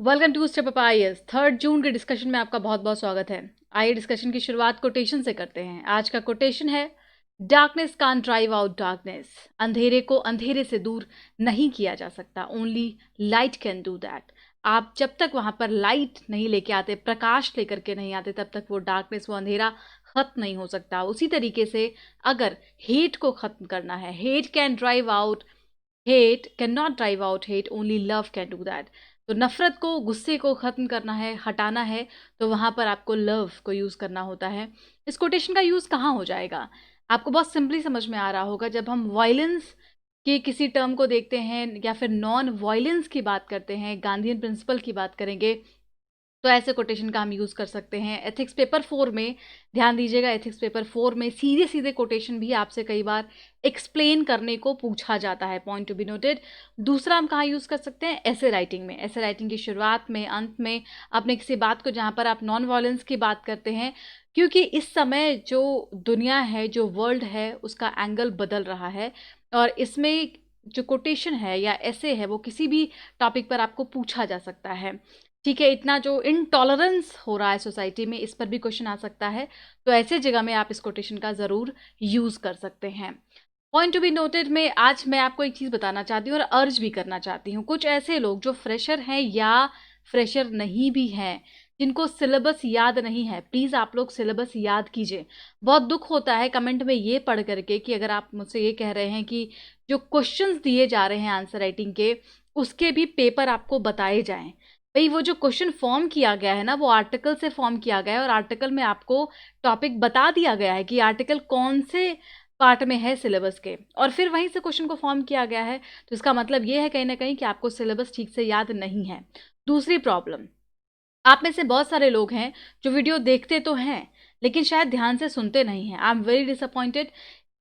Welcome to step up IAS. 3 June के discussion में आपका बहुत बहुत स्वागत है। आइए डिस्कशन की शुरुआत कोटेशन से करते हैं। आज का कोटेशन है, darkness can't drive out darkness. अंधेरे को अंधेरे से दूर नहीं किया जा सकता, only light can do that. आप जब तक वहां पर लाइट नहीं लेके आते, प्रकाश लेकर के नहीं आते, तब तक वो डार्कनेस, वो अंधेरा खत्म नहीं हो सकता। उसी तरीके से अगर हेट को खत्म करना है, hate can drive out hate, can not drive out hate, only love can do that. तो नफरत को, गुस्से को खत्म करना है, हटाना है, तो वहां पर आपको लव को यूज करना होता है। इस कोटेशन का यूज कहाँ हो जाएगा? आपको बहुत सिंपली समझ में आ रहा होगा जब हम वायलेंस के किसी टर्म को देखते हैं या फिर नॉन वायलेंस की बात करते हैं, गांधीयन प्रिंसिपल की बात करेंगे, तो ऐसे कोटेशन का हम यूज़ कर सकते हैं। एथिक्स पेपर 4 में ध्यान दीजिएगा, एथिक्स पेपर 4 में सीधे सीधे कोटेशन भी आपसे कई बार एक्सप्लेन करने को पूछा जाता है, पॉइंट टू बी नोटेड। दूसरा हम कहाँ यूज़ कर सकते हैं? ऐसे राइटिंग में। ऐसे राइटिंग की शुरुआत में, अंत में अपने किसी बात को, जहाँ पर आप नॉन वायलेंस की बात करते हैं, क्योंकि इस समय जो दुनिया है, जो वर्ल्ड है, उसका एंगल बदल रहा है, और इसमें जो कोटेशन है या ऐसे है, वो किसी भी टॉपिक पर आपको पूछा जा सकता है। ठीक है, इतना जो इनटॉलरेंस हो रहा है सोसाइटी में, इस पर भी क्वेश्चन आ सकता है, तो ऐसे जगह में आप इस कोटेशन का ज़रूर यूज़ कर सकते हैं। पॉइंट टू बी नोटेड में आज मैं आपको एक चीज़ बताना चाहती हूँ और अर्ज भी करना चाहती हूँ। कुछ ऐसे लोग जो फ्रेशर हैं या फ्रेशर नहीं भी हैं, जिनको सिलेबस याद नहीं है, प्लीज़ आप लोग सिलेबस याद कीजिए। बहुत दुख होता है कमेंट में ये पढ़ करके कि अगर आप मुझसे ये कह रहे हैं कि जो क्वेश्चंस दिए जा रहे हैं आंसर राइटिंग के, उसके भी पेपर आपको बताए जाएं। भाई, वो जो क्वेश्चन फॉर्म किया गया है ना, वो आर्टिकल से फॉर्म किया गया है, और आर्टिकल में आपको टॉपिक बता दिया गया है कि आर्टिकल कौन से पार्ट में है सिलेबस के, और फिर वहीं से क्वेश्चन को फॉर्म किया गया है। तो इसका मतलब ये है कहीं ना कहीं कि आपको सिलेबस ठीक से याद नहीं है। दूसरी प्रॉब्लम, आप में से बहुत सारे लोग हैं जो वीडियो देखते तो हैं, लेकिन शायद ध्यान से सुनते नहीं हैं। I am very disappointed.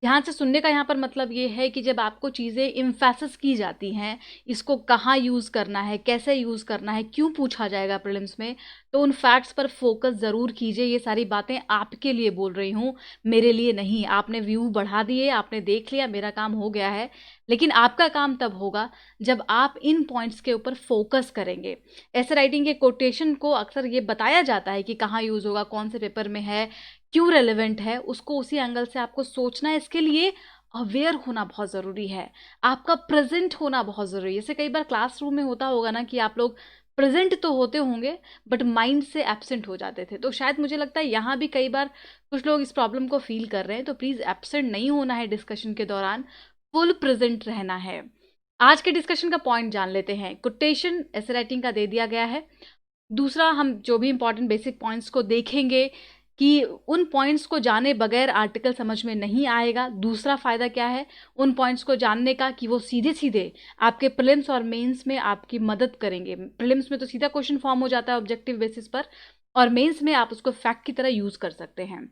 ध्यान से सुनने का यहाँ पर मतलब ये है कि जब आपको चीज़ें इम्फेसिस की जाती हैं, इसको कहाँ यूज़ करना है, कैसे यूज़ करना है, क्यों पूछा जाएगा प्रीलिम्स में, तो उन फैक्ट्स पर फोकस ज़रूर कीजिए। ये सारी बातें आपके लिए बोल रही हूँ, मेरे लिए नहीं। आपने व्यू बढ़ा दिए, आपने देख लिया, मेरा काम हो गया है, लेकिन आपका काम तब होगा जब आप इन पॉइंट्स के ऊपर फोकस करेंगे। ऐसे राइटिंग के कोटेशन को अक्सर ये बताया जाता है कि कहाँ यूज़ होगा, कौन से पेपर में है, क्यों रेलेवेंट है, उसको उसी एंगल से आपको सोचना है। इसके लिए अवेयर होना बहुत ज़रूरी है, आपका प्रेजेंट होना बहुत ज़रूरी है। जैसे कई बार क्लासरूम में होता होगा ना कि आप लोग प्रेजेंट तो होते होंगे बट माइंड से एब्सेंट हो जाते थे, तो शायद मुझे लगता है यहाँ भी कई बार कुछ लोग इस प्रॉब्लम को फील कर रहे हैं। तो प्लीज़ एब्सेंट नहीं होना है डिस्कशन के दौरान, फुल प्रेजेंट रहना है। आज के डिस्कशन का पॉइंट जान लेते हैं। कोटेशन ऐसे राइटिंग का दे दिया गया है। दूसरा, हम जो भी इंपॉर्टेंट बेसिक पॉइंट्स को देखेंगे कि उन पॉइंट्स को जाने बगैर आर्टिकल समझ में नहीं आएगा। दूसरा फ़ायदा क्या है उन पॉइंट्स को जानने का, कि वो सीधे सीधे आपके प्रीलिम्स और मेंस में आपकी मदद करेंगे। प्रीलिम्स में तो सीधा क्वेश्चन फॉर्म हो जाता है ऑब्जेक्टिव बेसिस पर, और मेंस में आप उसको फैक्ट की तरह यूज़ कर सकते हैं।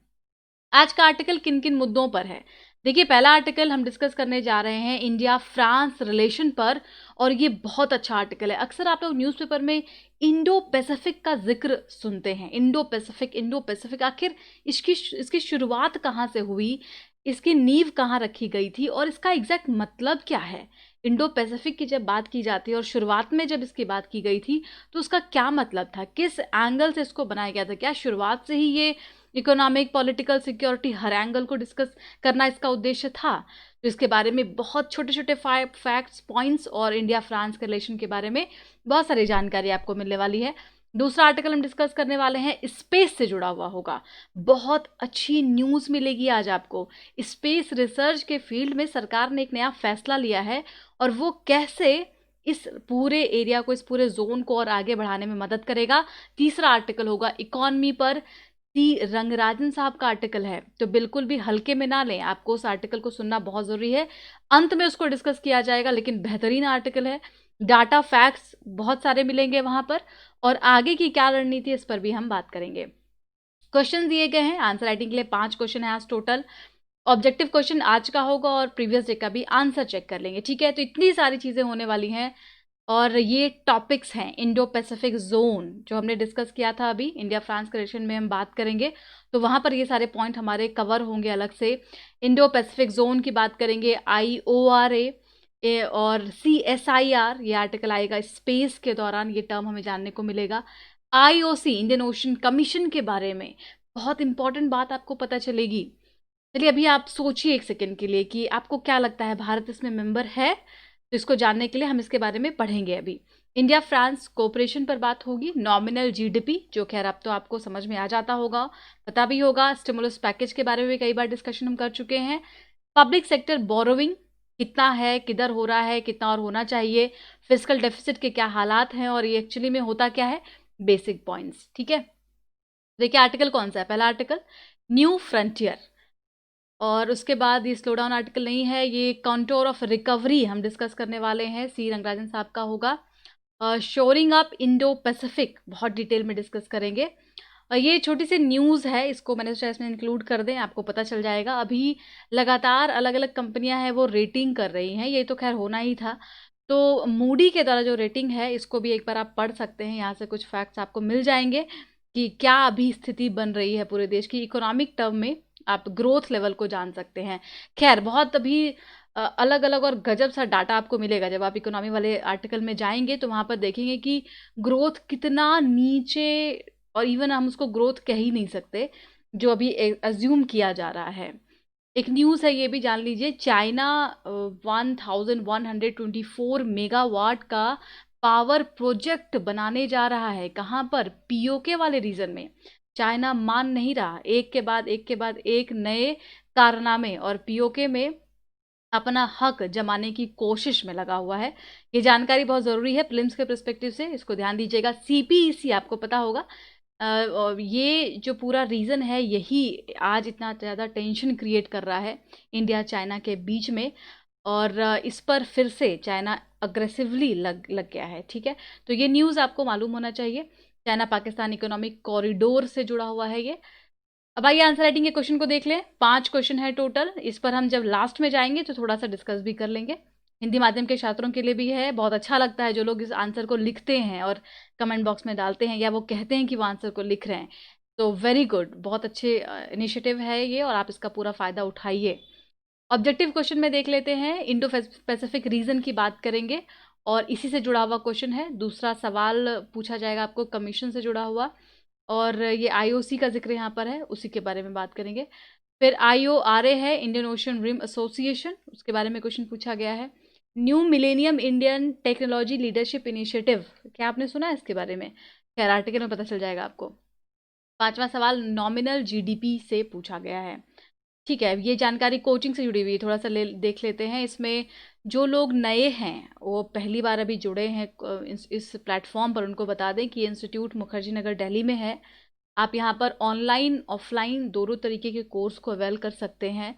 आज का आर्टिकल किन किन मुद्दों पर है? देखिए, पहला आर्टिकल हम डिस्कस करने जा रहे हैं इंडिया फ्रांस रिलेशन पर, और ये बहुत अच्छा आर्टिकल है। अक्सर आप लोग न्यूज़पेपर में इंडो पैसिफिक का जिक्र सुनते हैं। इंडो पैसिफिक आखिर इसकी शुरुआत कहाँ से हुई, इसकी नींव कहाँ रखी गई थी, और इसका एग्जैक्ट मतलब क्या है? इंडो पैसिफिक की जब बात की जाती है और शुरुआत में जब इसकी बात की गई थी, तो उसका क्या मतलब था, किस एंगल से इसको बनाया गया था? क्या शुरुआत से ही ये इकोनॉमिक, पॉलिटिकल, सिक्योरिटी, हर एंगल को डिस्कस करना इसका उद्देश्य था? तो इसके बारे में बहुत छोटे छोटे फैक्ट्स, पॉइंट्स, और इंडिया फ्रांस के रिलेशन के बारे में बहुत सारी जानकारी आपको मिलने वाली है। दूसरा आर्टिकल हम डिस्कस करने वाले हैं, स्पेस से जुड़ा हुआ होगा। बहुत अच्छी न्यूज़ मिलेगी आज आपको। स्पेस रिसर्च के फील्ड में सरकार ने एक नया फैसला लिया है, और वो कैसे इस पूरे एरिया को, इस पूरे जोन को और आगे बढ़ाने में मदद करेगा। तीसरा आर्टिकल होगा इकॉनमी पर। रंगराजन साहब का आर्टिकल है, तो बिल्कुल भी हल्के में ना लें, आपको उस आर्टिकल को सुनना बहुत ज़रूरी है। अंत में उसको डिस्कस किया जाएगा, लेकिन बेहतरीन आर्टिकल है। डाटा फैक्ट्स बहुत सारे मिलेंगे वहाँ पर, और आगे की क्या रणनीति इस पर भी हम बात करेंगे। क्वेश्चन दिए गए हैं आंसर राइटिंग के लिए, 5 क्वेश्चन है आज टोटल। ऑब्जेक्टिव क्वेश्चन आज का होगा, और प्रीवियस डे का भी आंसर चेक कर लेंगे। ठीक है, तो इतनी सारी चीज़ें होने वाली हैं, और ये टॉपिक्स हैं। इंडो पैसिफिक जोन जो हमने डिस्कस किया था अभी, इंडिया फ्रांस के रिलेशन में हम बात करेंगे, तो वहाँ पर ये सारे पॉइंट हमारे कवर होंगे अलग से। इंडो पैसिफिक जोन की बात करेंगे, IORA, और CSIR ये आर्टिकल आएगा, स्पेस के दौरान ये टर्म हमें जानने को मिलेगा। IOC इंडियन ओशन कमीशन के बारे में बहुत इंपॉर्टेंट बात आपको पता चलेगी। चलिए अभी आप सोचिए एक सेकंड के लिए कि आपको क्या लगता है, भारत इसमें मेंबर है? तो इसको जानने के लिए हम इसके बारे में पढ़ेंगे अभी। इंडिया फ्रांस कोऑपरेशन पर बात होगी, नॉमिनल GDP जो खैर अब तो आपको समझ में आ जाता होगा, पता भी होगा। स्टिमुलस पैकेज के बारे में भी कई बार डिस्कशन हम कर चुके हैं। पब्लिक सेक्टर बोरोविंग कितना है, किधर हो रहा है, कितना और होना चाहिए, फिजिकल डेफिसिट के क्या हालात हैं और ये एक्चुअली में होता क्या है, बेसिक पॉइंट्स। ठीक है, देखिए आर्टिकल कौन सा है, पहला आर्टिकल न्यू फ्रंटियर, और उसके बाद ये स्लो डाउन आर्टिकल नहीं है, ये कॉन्टोर ऑफ रिकवरी हम डिस्कस करने वाले हैं, सी रंगराजन साहब का होगा। शोरिंग अप इंडो पैसिफिक बहुत डिटेल में डिस्कस करेंगे। ये छोटी सी न्यूज़ है, इसको मैंने सोचा इसमें इंक्लूड कर दें, आपको पता चल जाएगा। अभी लगातार अलग अलग कंपनियां हैं वो रेटिंग कर रही हैं, ये तो खैर होना ही था। तो मूडी के द्वारा जो रेटिंग है इसको भी एक बार आप पढ़ सकते हैं, यहाँ से कुछ फैक्ट्स आपको मिल जाएंगे कि क्या अभी स्थिति बन रही है पूरे देश की इकोनॉमिक टर्म में, आप ग्रोथ लेवल को जान सकते हैं। खैर बहुत अभी अलग अलग और गजब सा डाटा आपको मिलेगा, जब आप इकोनॉमी वाले आर्टिकल में जाएंगे तो वहाँ पर देखेंगे कि ग्रोथ कितना नीचे, और इवन हम उसको ग्रोथ कह ही नहीं सकते जो अभी अज्यूम किया जा रहा है। एक न्यूज़ है ये भी जान लीजिए, चाइना 1124 मेगावाट का पावर प्रोजेक्ट बनाने जा रहा है। कहाँ पर, POK वाले रीजन में। चाइना मान नहीं रहा, एक के बाद एक के बाद एक नए कारनामे और POK में अपना हक जमाने की कोशिश में लगा हुआ है। ये जानकारी बहुत ज़रूरी है प्रीलिम्स के पर्सपेक्टिव से, इसको ध्यान दीजिएगा। CPEC आपको पता होगा, और ये जो पूरा रीज़न है यही आज इतना ज़्यादा टेंशन क्रिएट कर रहा है इंडिया चाइना के बीच में, और इस पर फिर से चाइना अग्रेसिवली लग गया है। ठीक है, तो ये न्यूज़ आपको मालूम होना चाहिए। चाइना पाकिस्तान इकोनॉमिक कॉरिडोर से जुड़ा हुआ है ये। अब आइए आंसर राइटिंग के क्वेश्चन को देख लें, 5 क्वेश्चन है टोटल, इस पर हम जब लास्ट में जाएंगे तो थोड़ा सा डिस्कस भी कर लेंगे। हिंदी माध्यम के छात्रों के लिए भी है, बहुत अच्छा लगता है जो लोग इस आंसर को लिखते हैं और कमेंट बॉक्स में डालते हैं या वो कहते हैं कि वो आंसर को लिख रहे हैं, तो वेरी गुड, बहुत अच्छे इनिशिएटिव है ये और आप इसका पूरा फ़ायदा उठाइए। ऑब्जेक्टिव क्वेश्चन में देख लेते हैं, इंडो पैसिफिक रीजन की बात करेंगे और इसी से जुड़ा हुआ क्वेश्चन है। दूसरा सवाल पूछा जाएगा आपको कमीशन से जुड़ा हुआ, और ये IOC का जिक्र यहाँ पर है, उसी के बारे में बात करेंगे। फिर IORA है, इंडियन ओशन रिम एसोसिएशन, उसके बारे में क्वेश्चन पूछा गया है। New millennium Indian technology leadership initiative, क्या आपने सुना है इसके बारे में? खैर आर्टिकल में पता चल जाएगा आपको। 5वां सवाल नॉमिनल GDP से पूछा गया है। ठीक है, ये जानकारी कोचिंग से जुड़ी हुई है, थोड़ा सा देख लेते हैं। इसमें जो लोग नए हैं वो पहली बार अभी जुड़े हैं इस प्लेटफॉर्म पर, उनको बता दें कि इंस्टीट्यूट मुखर्जी नगर दिल्ली में है। आप यहाँ पर ऑनलाइन ऑफलाइन दोनों तरीके के कोर्स को अवेल कर सकते हैं।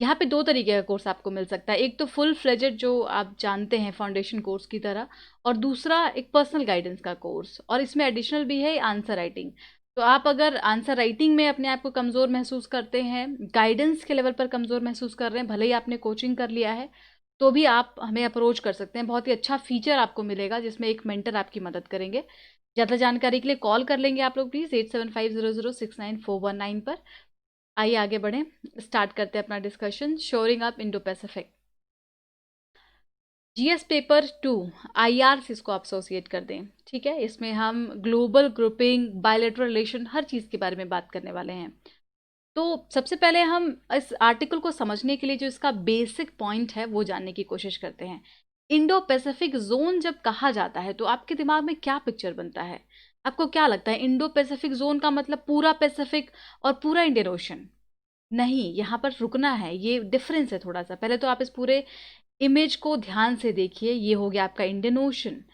यहाँ पे 2 तरीके का कोर्स आपको मिल सकता है, एक तो फुल फ्लेजेड जो आप जानते हैं फाउंडेशन कोर्स की तरह, और दूसरा एक पर्सनल गाइडेंस का कोर्स, और इसमें एडिशनल भी है आंसर राइटिंग। तो आप अगर आंसर राइटिंग में अपने आप को कमज़ोर महसूस करते हैं, गाइडेंस के लेवल पर कमज़ोर महसूस कर रहे हैं, भले ही आपने कोचिंग कर लिया है, तो भी आप हमें अप्रोच कर सकते हैं। बहुत ही अच्छा फीचर आपको मिलेगा जिसमें एक मेंटर आपकी मदद करेंगे। ज़्यादा जानकारी के लिए कॉल कर लेंगे आप लोग प्लीज़ 8750069419 पर। आइए आगे बढ़ें, स्टार्ट करते हैं अपना discussion. Shoring up Indo Pacific, GS paper 2 IR से इसको आप एसोसिएट कर दें। ठीक है, इसमें हम ग्लोबल ग्रुपिंग, बायलैटरल रिलेशन, हर चीज़ के बारे में बात करने वाले हैं। तो सबसे पहले हम इस आर्टिकल को समझने के लिए जो इसका बेसिक पॉइंट है वो जानने की कोशिश करते हैं। इंडो पैसिफिक जोन जब कहा जाता है तो आपके दिमाग में क्या पिक्चर बनता है? आपको क्या लगता है इंडो पैसिफिक जोन का मतलब पूरा पैसिफिक और पूरा इंडियन ओशन? नहीं, यहाँ पर रुकना है, ये डिफरेंस है थोड़ा सा। पहले तो आप इस पूरे इमेज को ध्यान से देखिए, ये हो गया आपका इंडियन ओशन,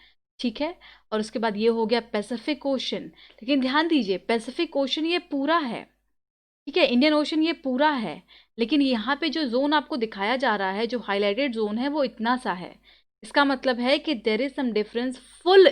ठीक है, और उसके बाद ये हो गया पैसिफिक ओशन। लेकिन ध्यान दीजिए, पैसिफिक ओशन ये पूरा है, ठीक है, इंडियन ओशन ये पूरा है, लेकिन यहाँ पे जो जोन आपको दिखाया जा रहा है, जो हाईलाइटेड जोन है, वो इतना सा है। इसका मतलब है कि there is some difference. Full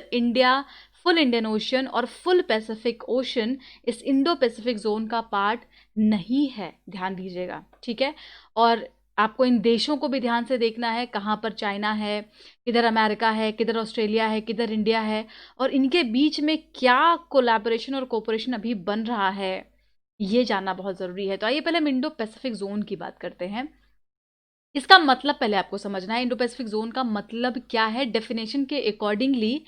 Indian Ocean और फुल पैसिफिक ओशन इस इंडो पैसिफिक जोन का पार्ट नहीं है, ध्यान दीजिएगा, ठीक है। और आपको इन देशों को भी ध्यान से देखना है, कहाँ पर चाइना है, किधर अमेरिका है, किधर ऑस्ट्रेलिया है, किधर इंडिया है, और इनके बीच में क्या कोलैबोरेशन और कोऑपरेशन अभी बन रहा है, ये जानना बहुत ज़रूरी है। तो आइए पहले हम इंडो पैसिफिक जोन की बात करते हैं। इसका मतलब पहले आपको समझना है, इंडो पैसिफिक जोन का मतलब क्या है। डेफिनेशन के अकॉर्डिंगली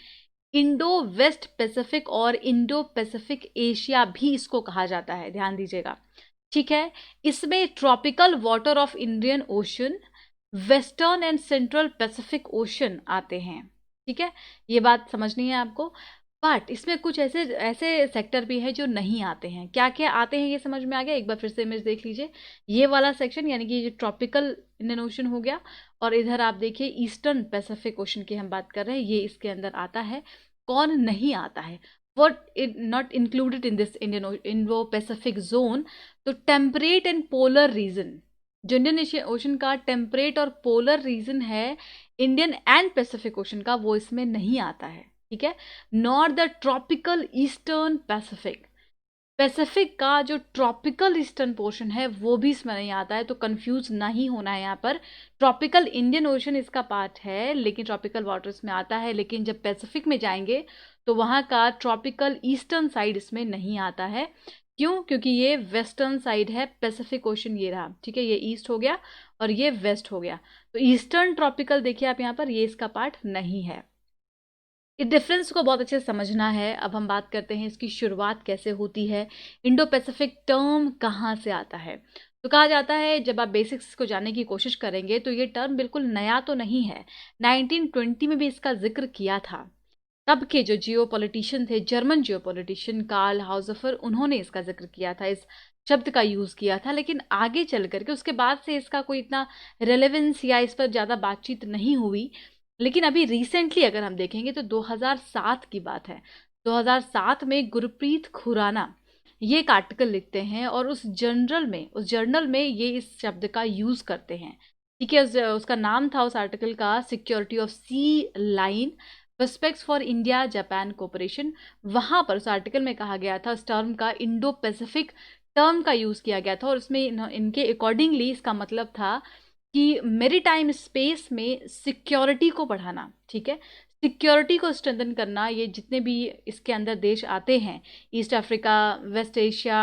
इंडो वेस्ट पैसिफिक और इंडो पैसिफिक एशिया भी इसको कहा जाता है, ध्यान दीजिएगा, ठीक है। इसमें tropical water of Indian ocean, western and central Pacific ocean आते हैं, ठीक है, ये बात समझनी है आपको। बट इसमें कुछ ऐसे ऐसे सेक्टर भी है जो नहीं आते हैं। क्या क्या आते हैं ये समझ में आ गया? एक बार फिर से इमेज देख लीजिए। ये वाला सेक्शन यानी कि ये ट्रॉपिकल इंडियन ओशन हो गया, और इधर आप देखिए ईस्टर्न पैसिफिक ओशन की हम बात कर रहे हैं, ये इसके अंदर आता है। कौन नहीं आता है? What is not included in this Indian Indo Pacific zone? तो टेम्परेट एंड पोलर रीजन, जो इंडियन ओशन का टेम्परेट और पोलर रीजन है इंडियन एंड पैसिफिक ओशन का, वो इसमें नहीं आता है, ठीक है। Nor the tropical eastern Pacific, Pacific का जो ट्रॉपिकल ईस्टर्न पोर्शन है वो भी इसमें नहीं आता है, तो कंफ्यूज नहीं होना है यहाँ पर। ट्रॉपिकल इंडियन ओशन इसका पार्ट है, लेकिन ट्रॉपिकल वाटर्स में आता है, लेकिन जब पैसिफिक में जाएंगे तो वहाँ का ट्रॉपिकल ईस्टर्न साइड इसमें नहीं आता है। क्यों? क्योंकि ये वेस्टर्न साइड है, पैसिफिक ओशन ये रहा, ठीक है, ये ईस्ट हो गया और ये वेस्ट हो गया। तो ईस्टर्न ट्रॉपिकल देखिए आप यहाँ पर, ये इसका पार्ट नहीं है। इस डिफरेंस को बहुत अच्छे से समझना है। अब हम बात करते हैं इसकी शुरुआत कैसे होती है, इंडो पैसिफिक टर्म कहाँ से आता है। तो कहा जाता है, जब आप बेसिक्स को जानने की कोशिश करेंगे तो ये टर्म बिल्कुल नया तो नहीं है, 1920 में भी इसका जिक्र किया था। तब के जो जियो पॉलिटिशियन थे, जर्मन जियो पॉलिटिशियन कार्ल हाउजफर, उन्होंने इसका जिक्र किया था, इस शब्द का यूज़ किया था। लेकिन आगे चल करके उसके बाद से इसका कोई इतना रेलेवेंस या इस पर ज़्यादा बातचीत नहीं हुई। लेकिन अभी रिसेंटली अगर हम देखेंगे तो 2007 की बात है। 2007 में गुरप्रीत खुराना ये एक आर्टिकल लिखते हैं, और उस जर्नल में ये इस शब्द का यूज़ करते हैं, ठीक है। उसका नाम था उस आर्टिकल का security of sea line, prospects for India Japan cooperation. वहाँ पर उस आर्टिकल में कहा गया था, उस टर्म का इंडो पैसिफिक टर्म का यूज़ किया गया था, और उसमें इनके अकॉर्डिंगली इसका मतलब था कि मेरीटाइम स्पेस में सिक्योरिटी को बढ़ाना, ठीक है, सिक्योरिटी को स्ट्रेंथन करना। ये जितने भी इसके अंदर देश आते हैं, ईस्ट अफ्रीका, वेस्ट एशिया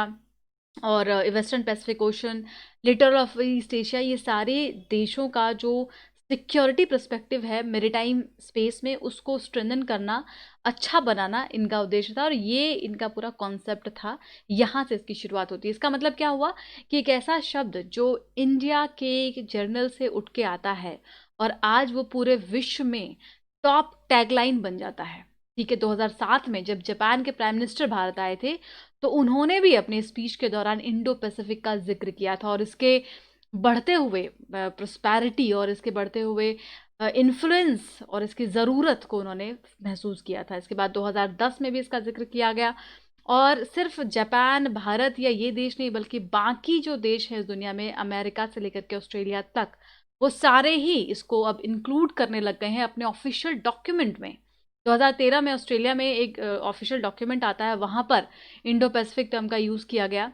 और western Pacific ocean, literal of east Asia, ये सारे देशों का जो सिक्योरिटी पर्सपेक्टिव है मेरीटाइम स्पेस में, उसको स्ट्रेंथन करना, अच्छा बनाना इनका उद्देश्य था, और ये इनका पूरा कॉन्सेप्ट था। यहाँ से इसकी शुरुआत होती है। इसका मतलब क्या हुआ कि एक ऐसा शब्द जो इंडिया के जर्नल से उठ के आता है और आज वो पूरे विश्व में टॉप टैगलाइन बन जाता है, ठीक है। 2007 में जब जापान के प्राइम मिनिस्टर भारत आए थे, तो उन्होंने भी अपने स्पीच के दौरान इंडो पैसिफिक का जिक्र किया था, और इसके बढ़ते हुए प्रोस्पैरिटी और इसके बढ़ते हुए इन्फ्लुएंस और इसकी ज़रूरत को उन्होंने महसूस किया था। इसके बाद 2010 में भी इसका जिक्र किया गया, और सिर्फ जापान, भारत या ये देश नहीं, बल्कि बाकी जो देश हैं इस दुनिया में, अमेरिका से लेकर के ऑस्ट्रेलिया तक, वो सारे ही इसको अब इंक्लूड करने लग गए हैं अपने ऑफिशियल डॉक्यूमेंट में। 2013 में ऑस्ट्रेलिया में एक ऑफिशियल डॉक्यूमेंट आता है, वहाँ पर इंडो पैसिफिक टर्म का यूज़ किया गया,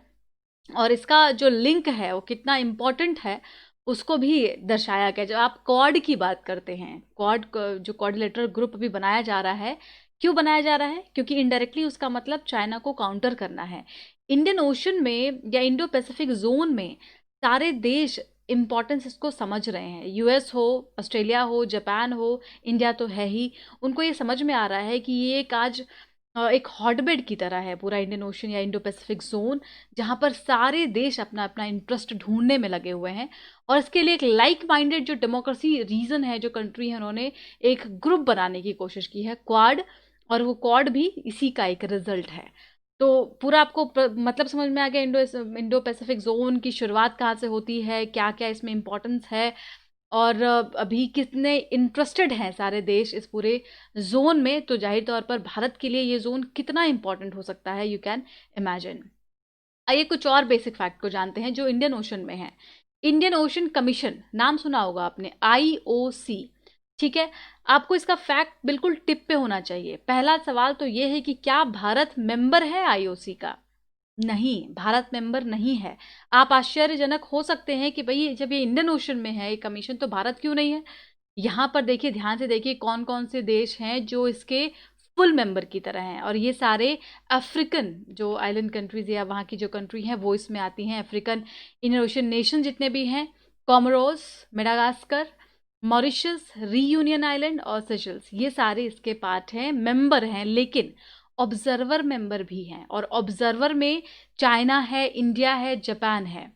और इसका जो लिंक है वो कितना इम्पोर्टेंट है उसको भी दर्शाया गया। जब आप क्वाड की बात करते हैं, क्वाड जो क्वाड्रिलेटरल ग्रुप अभी बनाया जा रहा है, क्यों बनाया जा रहा है? क्योंकि इनडायरेक्टली उसका मतलब चाइना को काउंटर करना है। इंडियन ओशन में या इंडो पैसिफिक जोन में सारे देश इम्पोर्टेंस इसको समझ रहे हैं। यूएस हो, ऑस्ट्रेलिया हो, जापान हो, इंडिया तो है ही। उनको ये समझ में आ रहा है कि ये एक आज एक हॉटबेड की तरह है पूरा इंडियन ओशन या इंडो पैसिफिक जोन, जहाँ पर सारे देश अपना अपना इंटरेस्ट ढूंढने में लगे हुए हैं, और इसके लिए एक लाइक माइंडेड जो डेमोक्रेसी रीजन है, जो कंट्री है, उन्होंने एक ग्रुप बनाने की कोशिश की है, क्वाड, और वो क्वाड भी इसी का एक रिजल्ट है। तो पूरा आपको मतलब समझ में आ गया इंडो पैसिफिक जोन की शुरुआत कहाँ से होती है, क्या क्या इसमें इम्पोर्टेंस है, और अभी कितने इंटरेस्टेड हैं सारे देश इस पूरे जोन में। तो जाहिर तौर पर भारत के लिए ये जोन कितना इंपॉर्टेंट हो सकता है, यू कैन इमेजिन। आइए कुछ और बेसिक फैक्ट को जानते हैं जो इंडियन ओशन में है। इंडियन ओशन कमीशन, नाम सुना होगा आपने, IOC, ठीक है। आपको इसका फैक्ट बिल्कुल टिप पे होना चाहिए। पहला सवाल तो ये है कि क्या भारत मेंबर है IOC का? नहीं, भारत मेंबर नहीं है। आप आश्चर्यजनक हो सकते हैं कि भई जब ये इंडियन ओशन में है ये कमीशन, तो भारत क्यों नहीं है? यहाँ पर देखिए, ध्यान से देखिए कौन-कौन से देश हैं जो इसके फुल मेंबर की तरह हैं, और ये सारे अफ्रीकन जो आइलैंड कंट्रीज़ या वहाँ की जो कंट्री हैं वो इसमें आती हैं। अफ्रीकन इंडियन ओशन नेशन जितने भी हैं Comoros, Madagascar, Mauritius, reunion island और सेशल्स, ये सारे इसके पार्ट हैं, मेंबर हैं, लेकिन ऑब्जर्वर मेंबर भी हैं। और ऑब्जर्वर में चाइना है, इंडिया है, जापान है,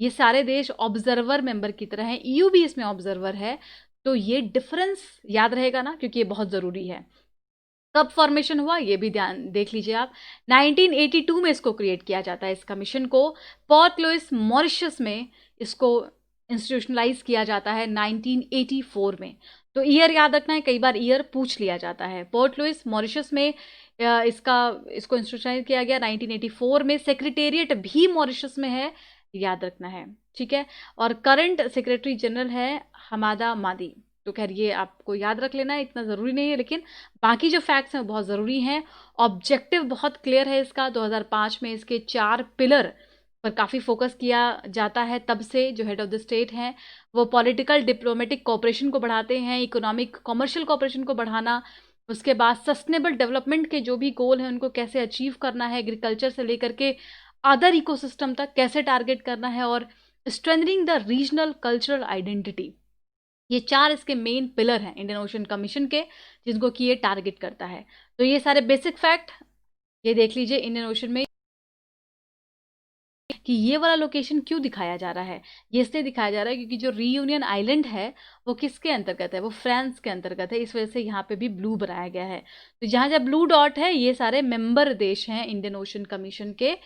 ये सारे देश ऑब्जर्वर मेंबर की तरह हैं। ईयू भी इसमें ऑब्जर्वर है। तो ये डिफरेंस याद रहेगा ना, क्योंकि ये बहुत ज़रूरी है। कब फॉर्मेशन हुआ ये भी ध्यान देख लीजिए आप। 1982 में इसको क्रिएट किया जाता है, इस कमीशन को। पोर्ट लुइस मॉरिशस में इसको इंस्टीट्यूशनलाइज किया जाता है 1984 में। तो ईयर याद रखना है, कई बार ईयर पूछ लिया जाता है। पोर्ट लुइस मॉरिशस में इसको इंस्टीट्यूशनलाइज किया गया 1984 में। सेक्रेटेरिएट भी मॉरिशस में है, याद रखना है, ठीक है। और करंट सेक्रेटरी जनरल है हमादा मादी। तो खैर ये आपको याद रख लेना है, इतना ज़रूरी नहीं है, लेकिन बाकी जो फैक्ट्स हैं बहुत ज़रूरी हैं। ऑब्जेक्टिव बहुत क्लियर है इसका। 2005 में इसके 4 पिलर पर काफ़ी फोकस किया जाता है। तब से जो हेड ऑफ द स्टेट हैं वो पॉलिटिकल डिप्लोमेटिक कोऑपरेशन को बढ़ाते हैं, इकोनॉमिक कॉमर्शियल कोऑपरेशन को बढ़ाना, उसके बाद सस्टेनेबल डेवलपमेंट के जो भी गोल हैं उनको कैसे अचीव करना है, एग्रीकल्चर से लेकर के अदर इकोसिस्टम तक कैसे टारगेट करना है, और strengthening the regional cultural identity. ये 4 इसके मेन पिलर हैं इंडियन ओशन कमीशन के, जिनको कि ये टारगेट करता है। तो ये सारे बेसिक फैक्ट ये देख लीजिए इंडियन ओशन में कि ये वाला लोकेशन क्यों दिखाया जा रहा है। ये इसलिए दिखाया जा रहा है क्योंकि जो रीयूनियन आइलैंड है वो किसके अंतर्गत है, वो फ्रांस के अंतर्गत है। इस वजह से यहाँ पे भी ब्लू बनाया गया है। तो जहाँ जहाँ ब्लू डॉट है ये सारे मेंबर देश हैं इंडियन ओशन कमीशन के,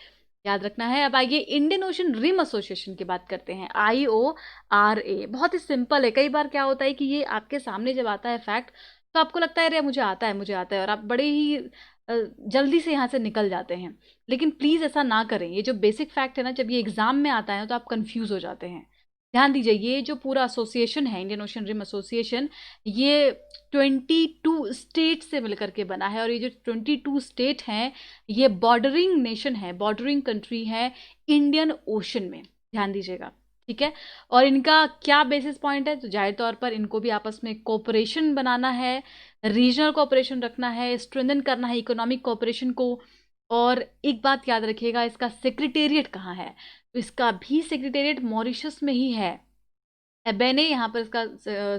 याद रखना है। अब आइए इंडियन ओशन रिम एसोसिएशन की बात करते हैं, IORA। बहुत ही सिंपल है। कई बार क्या होता है कि ये आपके सामने जब आता है फैक्ट तो आपको लगता है अरे मुझे आता है, मुझे आता है, और आप बड़े ही जल्दी से यहाँ से निकल जाते हैं। लेकिन प्लीज़ ऐसा ना करें। ये जो बेसिक फैक्ट है ना, जब ये एग्जाम में आता है तो आप कंफ्यूज हो जाते हैं। ध्यान दीजिए, ये जो पूरा एसोसिएशन है इंडियन ओशन रिम एसोसिएशन, ये 22 स्टेट से मिलकर के बना है। और ये जो 22 स्टेट हैं ये बॉर्डरिंग नेशन है, बॉर्डरिंग कंट्री है इंडियन ओशन में, ध्यान दीजिएगा, ठीक है। और इनका क्या बेसिस पॉइंट है, तो जाहिर तौर पर इनको भी आपस में कोऑपरेशन बनाना है, रीजनल कोऑपरेशन रखना है, स्ट्रेंथन करना है इकोनॉमिक कोऑपरेशन को। और एक बात याद रखिएगा, इसका सेक्रेटेरिएट कहाँ है, तो इसका भी सेक्रेटेरिएट मॉरिशस में ही है, एबेने यहाँ पर इसका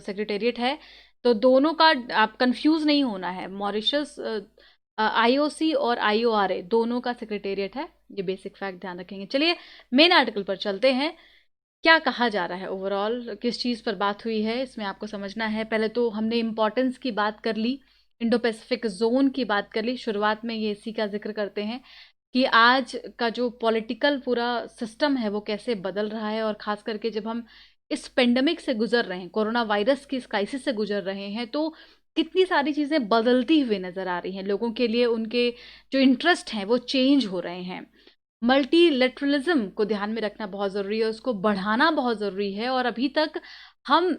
सेक्रेटेरिएट है। तो दोनों का आप कंफ्यूज नहीं होना है। मॉरिशस IOC और IORA दोनों का सेक्रेटेरिएट है। ये बेसिक फैक्ट ध्यान रखेंगे। चलिए मेन आर्टिकल पर चलते हैं। क्या कहा जा रहा है, ओवरऑल किस चीज़ पर बात हुई है, इसमें आपको समझना है। पहले तो हमने इम्पोर्टेंस की बात कर ली, इंडो पैसिफिक जोन की बात कर ली। शुरुआत में ये इसी का जिक्र करते हैं कि आज का जो पॉलिटिकल पूरा सिस्टम है वो कैसे बदल रहा है। और ख़ास करके जब हम इस पेंडेमिक से गुजर रहे हैं, कोरोना वायरस की इस क्राइसिस से गुजर रहे हैं, तो कितनी सारी चीज़ें बदलती हुई नज़र आ रही हैं लोगों के लिए। उनके जो इंटरेस्ट हैं वो चेंज हो रहे हैं। मल्टीलेटरलिज्म को ध्यान में रखना बहुत ज़रूरी है, उसको बढ़ाना बहुत ज़रूरी है। और अभी तक हम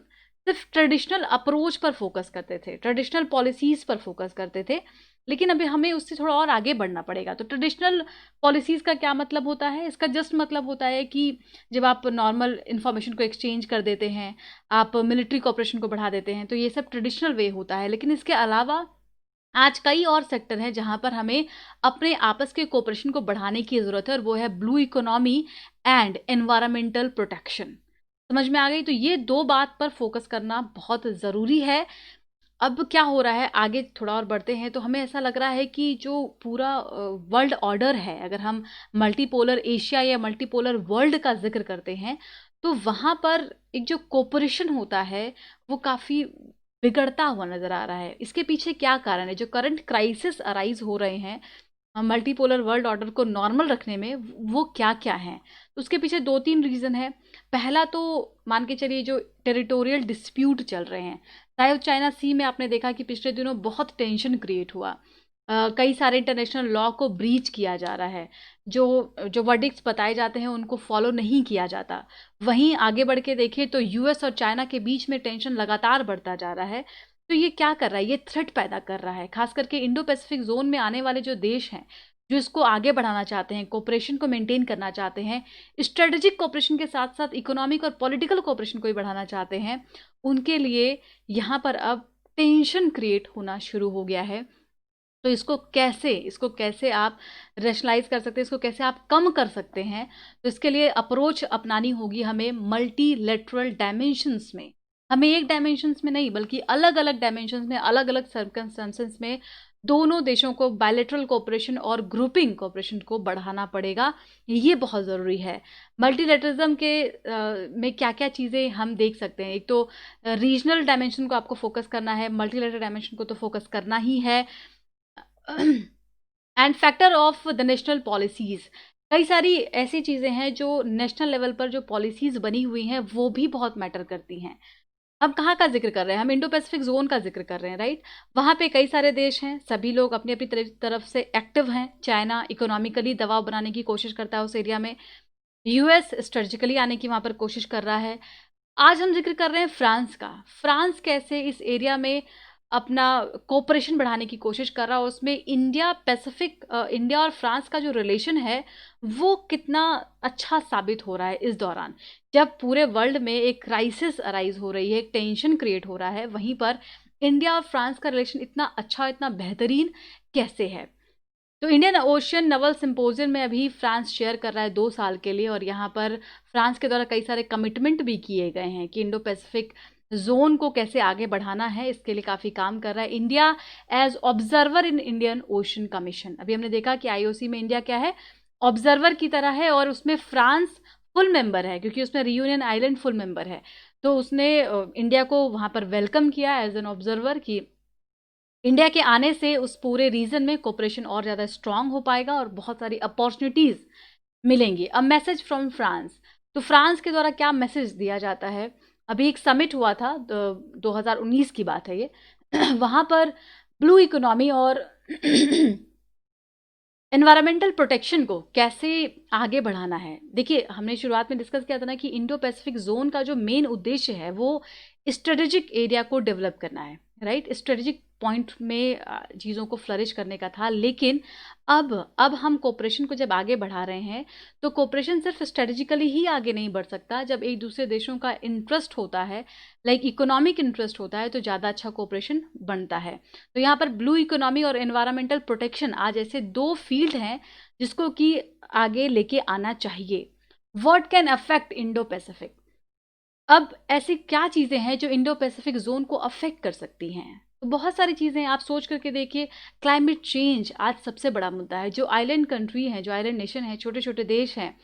सिर्फ ट्रेडिशनल अप्रोच पर फोकस करते थे, ट्रेडिशनल पॉलिसीज़ पर फोकस करते थे, लेकिन अभी हमें उससे थोड़ा और आगे बढ़ना पड़ेगा। तो ट्रेडिशनल पॉलिसीज़ का क्या मतलब होता है, इसका जस्ट मतलब होता है कि जब आप नॉर्मल इन्फॉर्मेशन को एक्सचेंज कर देते हैं, आप मिलिट्री कोऑपरेशन को बढ़ा देते हैं, तो ये सब ट्रेडिशनल वे होता है। लेकिन इसके अलावा आज कई और सेक्टर हैं जहां पर हमें अपने आपस के कोऑपरेशन को बढ़ाने की ज़रूरत है, और वो है blue economy and environmental protection. समझ में आ गई। तो ये 2 बात पर फोकस करना बहुत ज़रूरी है। अब क्या हो रहा है, आगे थोड़ा और बढ़ते हैं, तो हमें ऐसा लग रहा है कि जो पूरा वर्ल्ड ऑर्डर है, अगर हम मल्टीपोलर एशिया या मल्टीपोलर वर्ल्ड का जिक्र करते हैं, तो वहाँ पर एक जो कोऑपरेशन होता है वो काफ़ी बिगड़ता हुआ नज़र आ रहा है। इसके पीछे क्या कारण है, जो करंट क्राइसिस अराइज हो रहे हैं मल्टीपोलर वर्ल्ड ऑर्डर को नॉर्मल रखने में, वो क्या क्या हैं। तो उसके पीछे 2-3 रीज़न है। पहला तो मान के चलिए जो टेरिटोरियल डिस्प्यूट चल रहे हैं साउथ चाइना सी में, आपने देखा कि पिछले दिनों बहुत टेंशन क्रिएट हुआ। कई सारे इंटरनेशनल लॉ को ब्रीच किया जा रहा है, जो जो वर्डिक्ट्स बताए जाते हैं उनको फॉलो नहीं किया जाता। वहीं आगे बढ़ के देखें तो US और चाइना के बीच में टेंशन लगातार बढ़ता जा रहा है। तो ये क्या कर रहा है, ये थ्रेट पैदा कर रहा है। खास करके इंडो पैसिफिक जोन में आने वाले जो देश हैं, जो इसको आगे बढ़ाना चाहते हैं, कोऑपरेशन को मेंटेन करना चाहते हैं, स्ट्रेटेजिक कोऑपरेशन के साथ साथ इकोनॉमिक और पॉलिटिकल कोऑपरेशन को भी बढ़ाना चाहते हैं, उनके लिए यहाँ पर अब टेंशन क्रिएट होना शुरू हो गया है। तो इसको कैसे आप रैशनलाइज़ कर सकते हैं, इसको कैसे आप कम कर सकते हैं, तो इसके लिए अप्रोच अपनानी होगी हमें मल्टीलैटरल डायमेंशंस में। हमें एक डायमेंशंस में नहीं बल्कि अलग-अलग डायमेंशंस में, अलग-अलग सर्कमस्टेंसेस में दोनों देशों को बायलैटरल कोऑपरेशन और ग्रुपिंग कोऑपरेशन को बढ़ाना पड़ेगा। ये बहुत ज़रूरी है। मल्टीलैटरलिज़्म के में क्या-क्या चीज़ें हम देख सकते हैं। एक तो रीजनल डायमेंशन को आपको फ़ोकस करना है, मल्टीलैटरल डायमेंशन को तो फ़ोकस करना ही है। And factor of the national policies, कई सारी ऐसी चीज़ें हैं जो नेशनल लेवल पर जो पॉलिसीज़ बनी हुई हैं वो भी बहुत मैटर करती हैं। हम कहाँ का ज़िक्र कर रहे हैं? हम इंडो पैसिफिक ज़ोन का ज़िक्र कर रहे हैं, राइट? वहाँ पे कई सारे देश हैं, सभी लोग अपनी-अपनी तरफ से एक्टिव हैं। चाइना इकोनॉमिकली दबाव बनाने की कोशिश करता है उस एरिया में। यूएस स्ट्रेटेजिकली आने की वहाँ पर कोशिश कर रहा है। आज हम ज़िक्र कर रहे हैं फ्रांस का। फ्रांस कैसे इस एरिया में अपना कोऑपरेशन बढ़ाने की कोशिश कर रहा है, उसमें इंडिया और फ्रांस का जो रिलेशन है, वो कितना अच्छा साबित हो रहा है इस दौरान। जब पूरे वर्ल्ड में एक क्राइसिस अराइज़ हो रही है, एक टेंशन क्रिएट हो रहा है, वहीं पर इंडिया और फ्रांस का रिलेशन इतना अच्छा, इतना बेहतरीन कैसे है? तो इंडियन ओशियन नवल सिम्पोजियम में अभी फ्रांस शेयर कर रहा है 2 साल के लिए, और यहाँ पर फ्रांस के द्वारा कई सारे कमिटमेंट भी किए गए हैं कि इंडो पैसिफिक ज़ोन को कैसे आगे बढ़ाना है, इसके लिए काफ़ी काम कर रहा है। India as observer in Indian Ocean commission, अभी हमने देखा कि आईओसी में इंडिया क्या है, ऑब्ज़र्वर की तरह है, और उसमें फ्रांस फुल मेंबर है क्योंकि उसमें रियूनियन आइलैंड फुल मेंबर है। तो उसने इंडिया को वहाँ पर वेलकम किया एज़ एन ऑब्ज़र्वर कि इंडिया के आने से उस पूरे रीजन में कोऑपरेशन और ज़्यादा स्ट्रांग हो पाएगा और बहुत सारी अपॉर्चुनिटीज़ मिलेंगी। अ मैसेज फ्रॉम फ्रांस, तो फ्रांस के द्वारा क्या मैसेज दिया जाता है? अभी एक समिट हुआ था, 2019 की बात है ये। वहाँ पर ब्लू इकोनॉमी और एनवायरमेंटल प्रोटेक्शन को कैसे आगे बढ़ाना है। देखिए, हमने शुरुआत में डिस्कस किया था ना कि इंडो पैसिफिक जोन का जो मेन उद्देश्य है वो स्ट्रेटेजिक एरिया को डेवलप करना है, राइट? स्ट्रेटेजिक पॉइंट में चीज़ों को फ्लरिश करने का था। लेकिन अब हम कोऑपरेशन को जब आगे बढ़ा रहे हैं, तो कोऑपरेशन सिर्फ स्ट्रेटेजिकली ही आगे नहीं बढ़ सकता। जब एक दूसरे देशों का इंटरेस्ट होता है, लाइक इकोनॉमिक इंटरेस्ट होता है, तो ज़्यादा अच्छा कोऑपरेशन बनता है। तो यहाँ पर ब्लू इकोनॉमी और एनवायरमेंटल प्रोटेक्शन आज ऐसे 2 फील्ड हैं जिसको कि आगे लेके आना चाहिए। What can affect Indo Pacific? अब ऐसी क्या चीज़ें हैं जो इंडो पैसिफिक ज़ोन को अफेक्ट कर सकती हैं? तो बहुत सारी चीज़ें हैं, आप सोच करके देखिए। क्लाइमेट चेंज आज सबसे बड़ा मुद्दा है। जो आइलैंड कंट्री हैं, जो आइलैंड नेशन हैं, छोटे-छोटे देश हैं,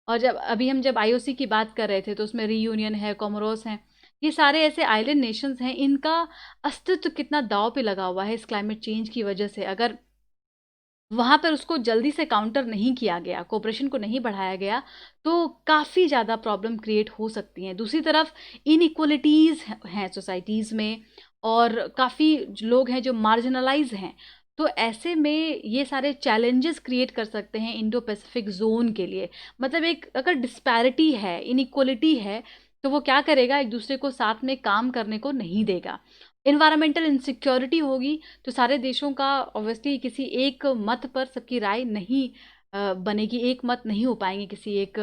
और जब आईओसी की बात कर रहे थे तो उसमें रियूनियन है, कोमोरोस हैं, ये सारे ऐसे आइलैंड नेशंस हैं, इनका अस्तित्व कितना दांव पे लगा हुआ है इस क्लाइमेट चेंज की वजह से। अगर वहाँ पर उसको जल्दी से काउंटर नहीं किया गया, कोऑपरेशन को नहीं बढ़ाया गया, तो काफ़ी ज़्यादा प्रॉब्लम क्रिएट हो सकती हैं। दूसरी तरफ इनइक्वालिटीज़ हैं सोसाइटीज़ में, और काफ़ी लोग हैं जो मार्जिनलाइज़ हैं। तो ऐसे में ये सारे चैलेंजेस क्रिएट कर सकते हैं इंडो पैसिफिक ज़ोन के लिए। मतलब एक अगर डिस्पैरिटी है, इनइक्वालिटी है, तो वो क्या करेगा, एक दूसरे को साथ में काम करने को नहीं देगा। एनवायरमेंटल इनसिक्योरिटी होगी, तो सारे देशों का ऑब्वियसली किसी एक मत पर सबकी राय नहीं बनेगी, एक मत नहीं हो पाएंगे किसी एक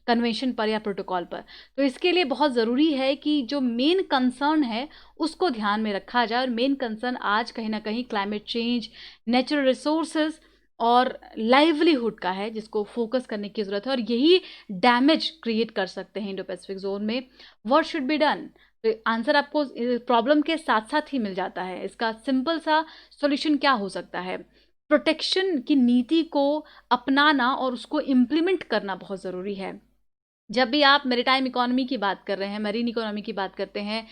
कन्वेंशन पर या प्रोटोकॉल पर। तो इसके लिए बहुत ज़रूरी है कि जो मेन कंसर्न है उसको ध्यान में रखा जाए, और मेन कंसर्न आज कहीं ना कहीं क्लाइमेट चेंज, नेचुरल रिसोर्सेज और लाइवलीहुड का है, जिसको फोकस करने की ज़रूरत है, और यही डैमेज क्रिएट कर सकते हैं इंडो पैसिफिक जोन में। What should be done? तो आंसर आपको प्रॉब्लम के साथ साथ ही मिल जाता है। इसका सिंपल सा सॉल्यूशन क्या हो सकता है? प्रोटेक्शन की नीति को अपनाना और उसको इम्प्लीमेंट करना बहुत ज़रूरी है। जब भी आप मैरीटाइम इकोनॉमी की बात कर रहे हैं, मरीन इकोनॉमी की बात करते हैं,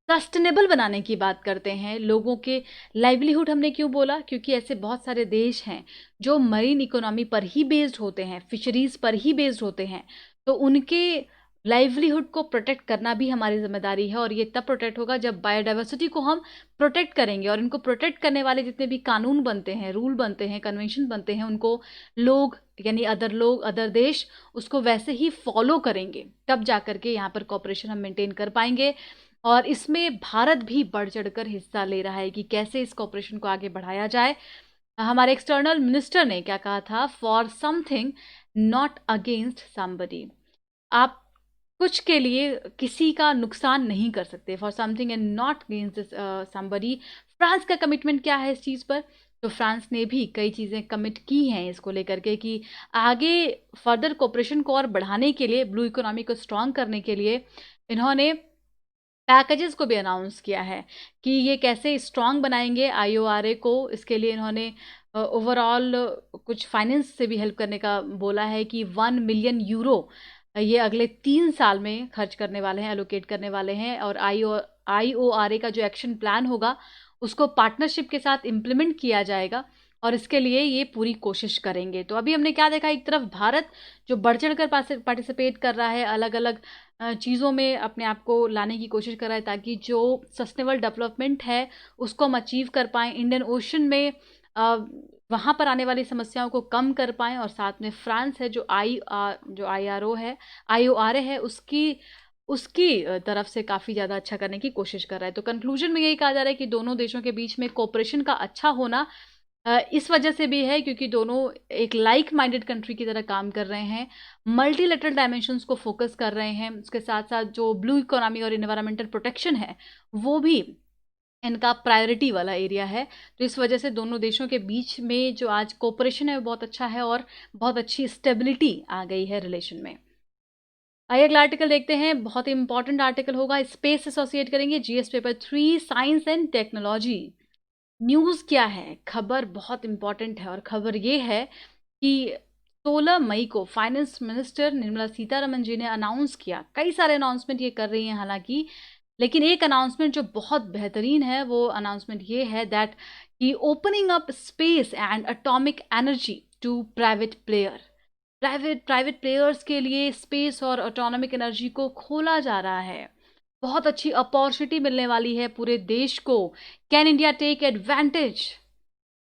सस्टेनेबल बनाने की बात करते हैं, लोगों के लाइवलीहुड, हमने क्यों बोला? क्योंकि ऐसे बहुत सारे देश हैं जो मरीन इकोनॉमी पर ही बेस्ड होते हैं, फिशरीज़ पर ही बेस्ड होते हैं। तो उनके लाइवलीहुड को प्रोटेक्ट करना भी हमारी ज़िम्मेदारी है, और ये तब प्रोटेक्ट होगा जब बायोडाइवर्सिटी को हम प्रोटेक्ट करेंगे, और इनको प्रोटेक्ट करने वाले जितने भी कानून बनते हैं, रूल बनते हैं, कन्वेंशन बनते हैं, उनको लोग यानी अदर देश उसको वैसे ही फॉलो करेंगे, तब जा कर के यहाँ पर कॉपरेशन हम मेंटेन कर पाएंगे। और इसमें भारत भी बढ़ चढ़कर हिस्सा ले रहा है कि कैसे इस कॉपरेशन को आगे बढ़ाया जाए। हमारे एक्सटर्नल मिनिस्टर ने क्या कहा था? For something not against somebody. आप कुछ के लिए किसी का नुकसान नहीं कर सकते, for something and not against somebody. France का कमिटमेंट क्या है इस चीज़ पर? तो फ्रांस ने भी कई चीज़ें कमिट की हैं इसको लेकर के कि आगे फर्दर कोऑपरेशन को और बढ़ाने के लिए, ब्लू इकोनॉमी को स्ट्रॉन्ग करने के लिए इन्होंने पैकेजेस को भी अनाउंस किया है कि ये कैसे स्ट्रॉन्ग बनाएंगे आईओआरए को। इसके लिए इन्होंने ओवरऑल कुछ फाइनेंस से भी हेल्प करने का बोला है कि 1 मिलियन यूरो ये अगले 3 साल में खर्च करने वाले हैं, एलोकेट करने वाले हैं। और आईओआरए का जो एक्शन प्लान होगा उसको पार्टनरशिप के साथ इम्प्लीमेंट किया जाएगा और इसके लिए ये पूरी कोशिश करेंगे। तो अभी हमने क्या देखा, एक तरफ भारत जो बढ़ चढ़ कर पार्टिसिपेट कर रहा है, अलग अलग चीज़ों में अपने आप को लाने की कोशिश कर रहा है ताकि जो सस्टेनेबल डेवलपमेंट है उसको हम अचीव कर पाएँ, इंडियन ओशन में वहाँ पर आने वाली समस्याओं को कम कर पाएँ। और साथ में फ्रांस है जो आईओआरए है उसकी तरफ से काफ़ी ज़्यादा अच्छा करने की कोशिश कर रहा है। तो कंक्लूजन में यही कहा जा रहा है कि दोनों देशों के बीच में कोऑपरेशन का अच्छा होना इस वजह से भी है क्योंकि दोनों एक लाइक माइंडेड कंट्री की तरह काम कर रहे हैं, मल्टीलेटरल डायमेंशंस को फोकस कर रहे हैं। उसके साथ साथ जो ब्लू इकोनॉमी और इन्वायरमेंटल प्रोटेक्शन है वो भी इनका प्रायोरिटी वाला एरिया है। तो इस वजह से दोनों देशों के बीच में जो आज कोऑपरेशन है वो बहुत अच्छा है और बहुत अच्छी स्टेबिलिटी आ गई है रिलेशन में। आइए अगला आर्टिकल देखते हैं, बहुत ही इंपॉर्टेंट आर्टिकल होगा, स्पेस एसोसिएट करेंगे GS paper 3 science and technology. News क्या है, खबर बहुत इंपॉर्टेंट है और खबर ये है कि 16 मई को फाइनेंस मिनिस्टर निर्मला सीतारमन जी ने अनाउंस किया, कई सारे अनाउंसमेंट ये कर रही हैं हालांकि, लेकिन एक अनाउंसमेंट जो बहुत बेहतरीन है वो अनाउंसमेंट ये है दैट कि opening up space and atomic energy to private players के लिए स्पेस और एटॉमिक एनर्जी को खोला जा रहा है। बहुत अच्छी अपॉर्चुनिटी मिलने वाली है पूरे देश को। Can India take advantage?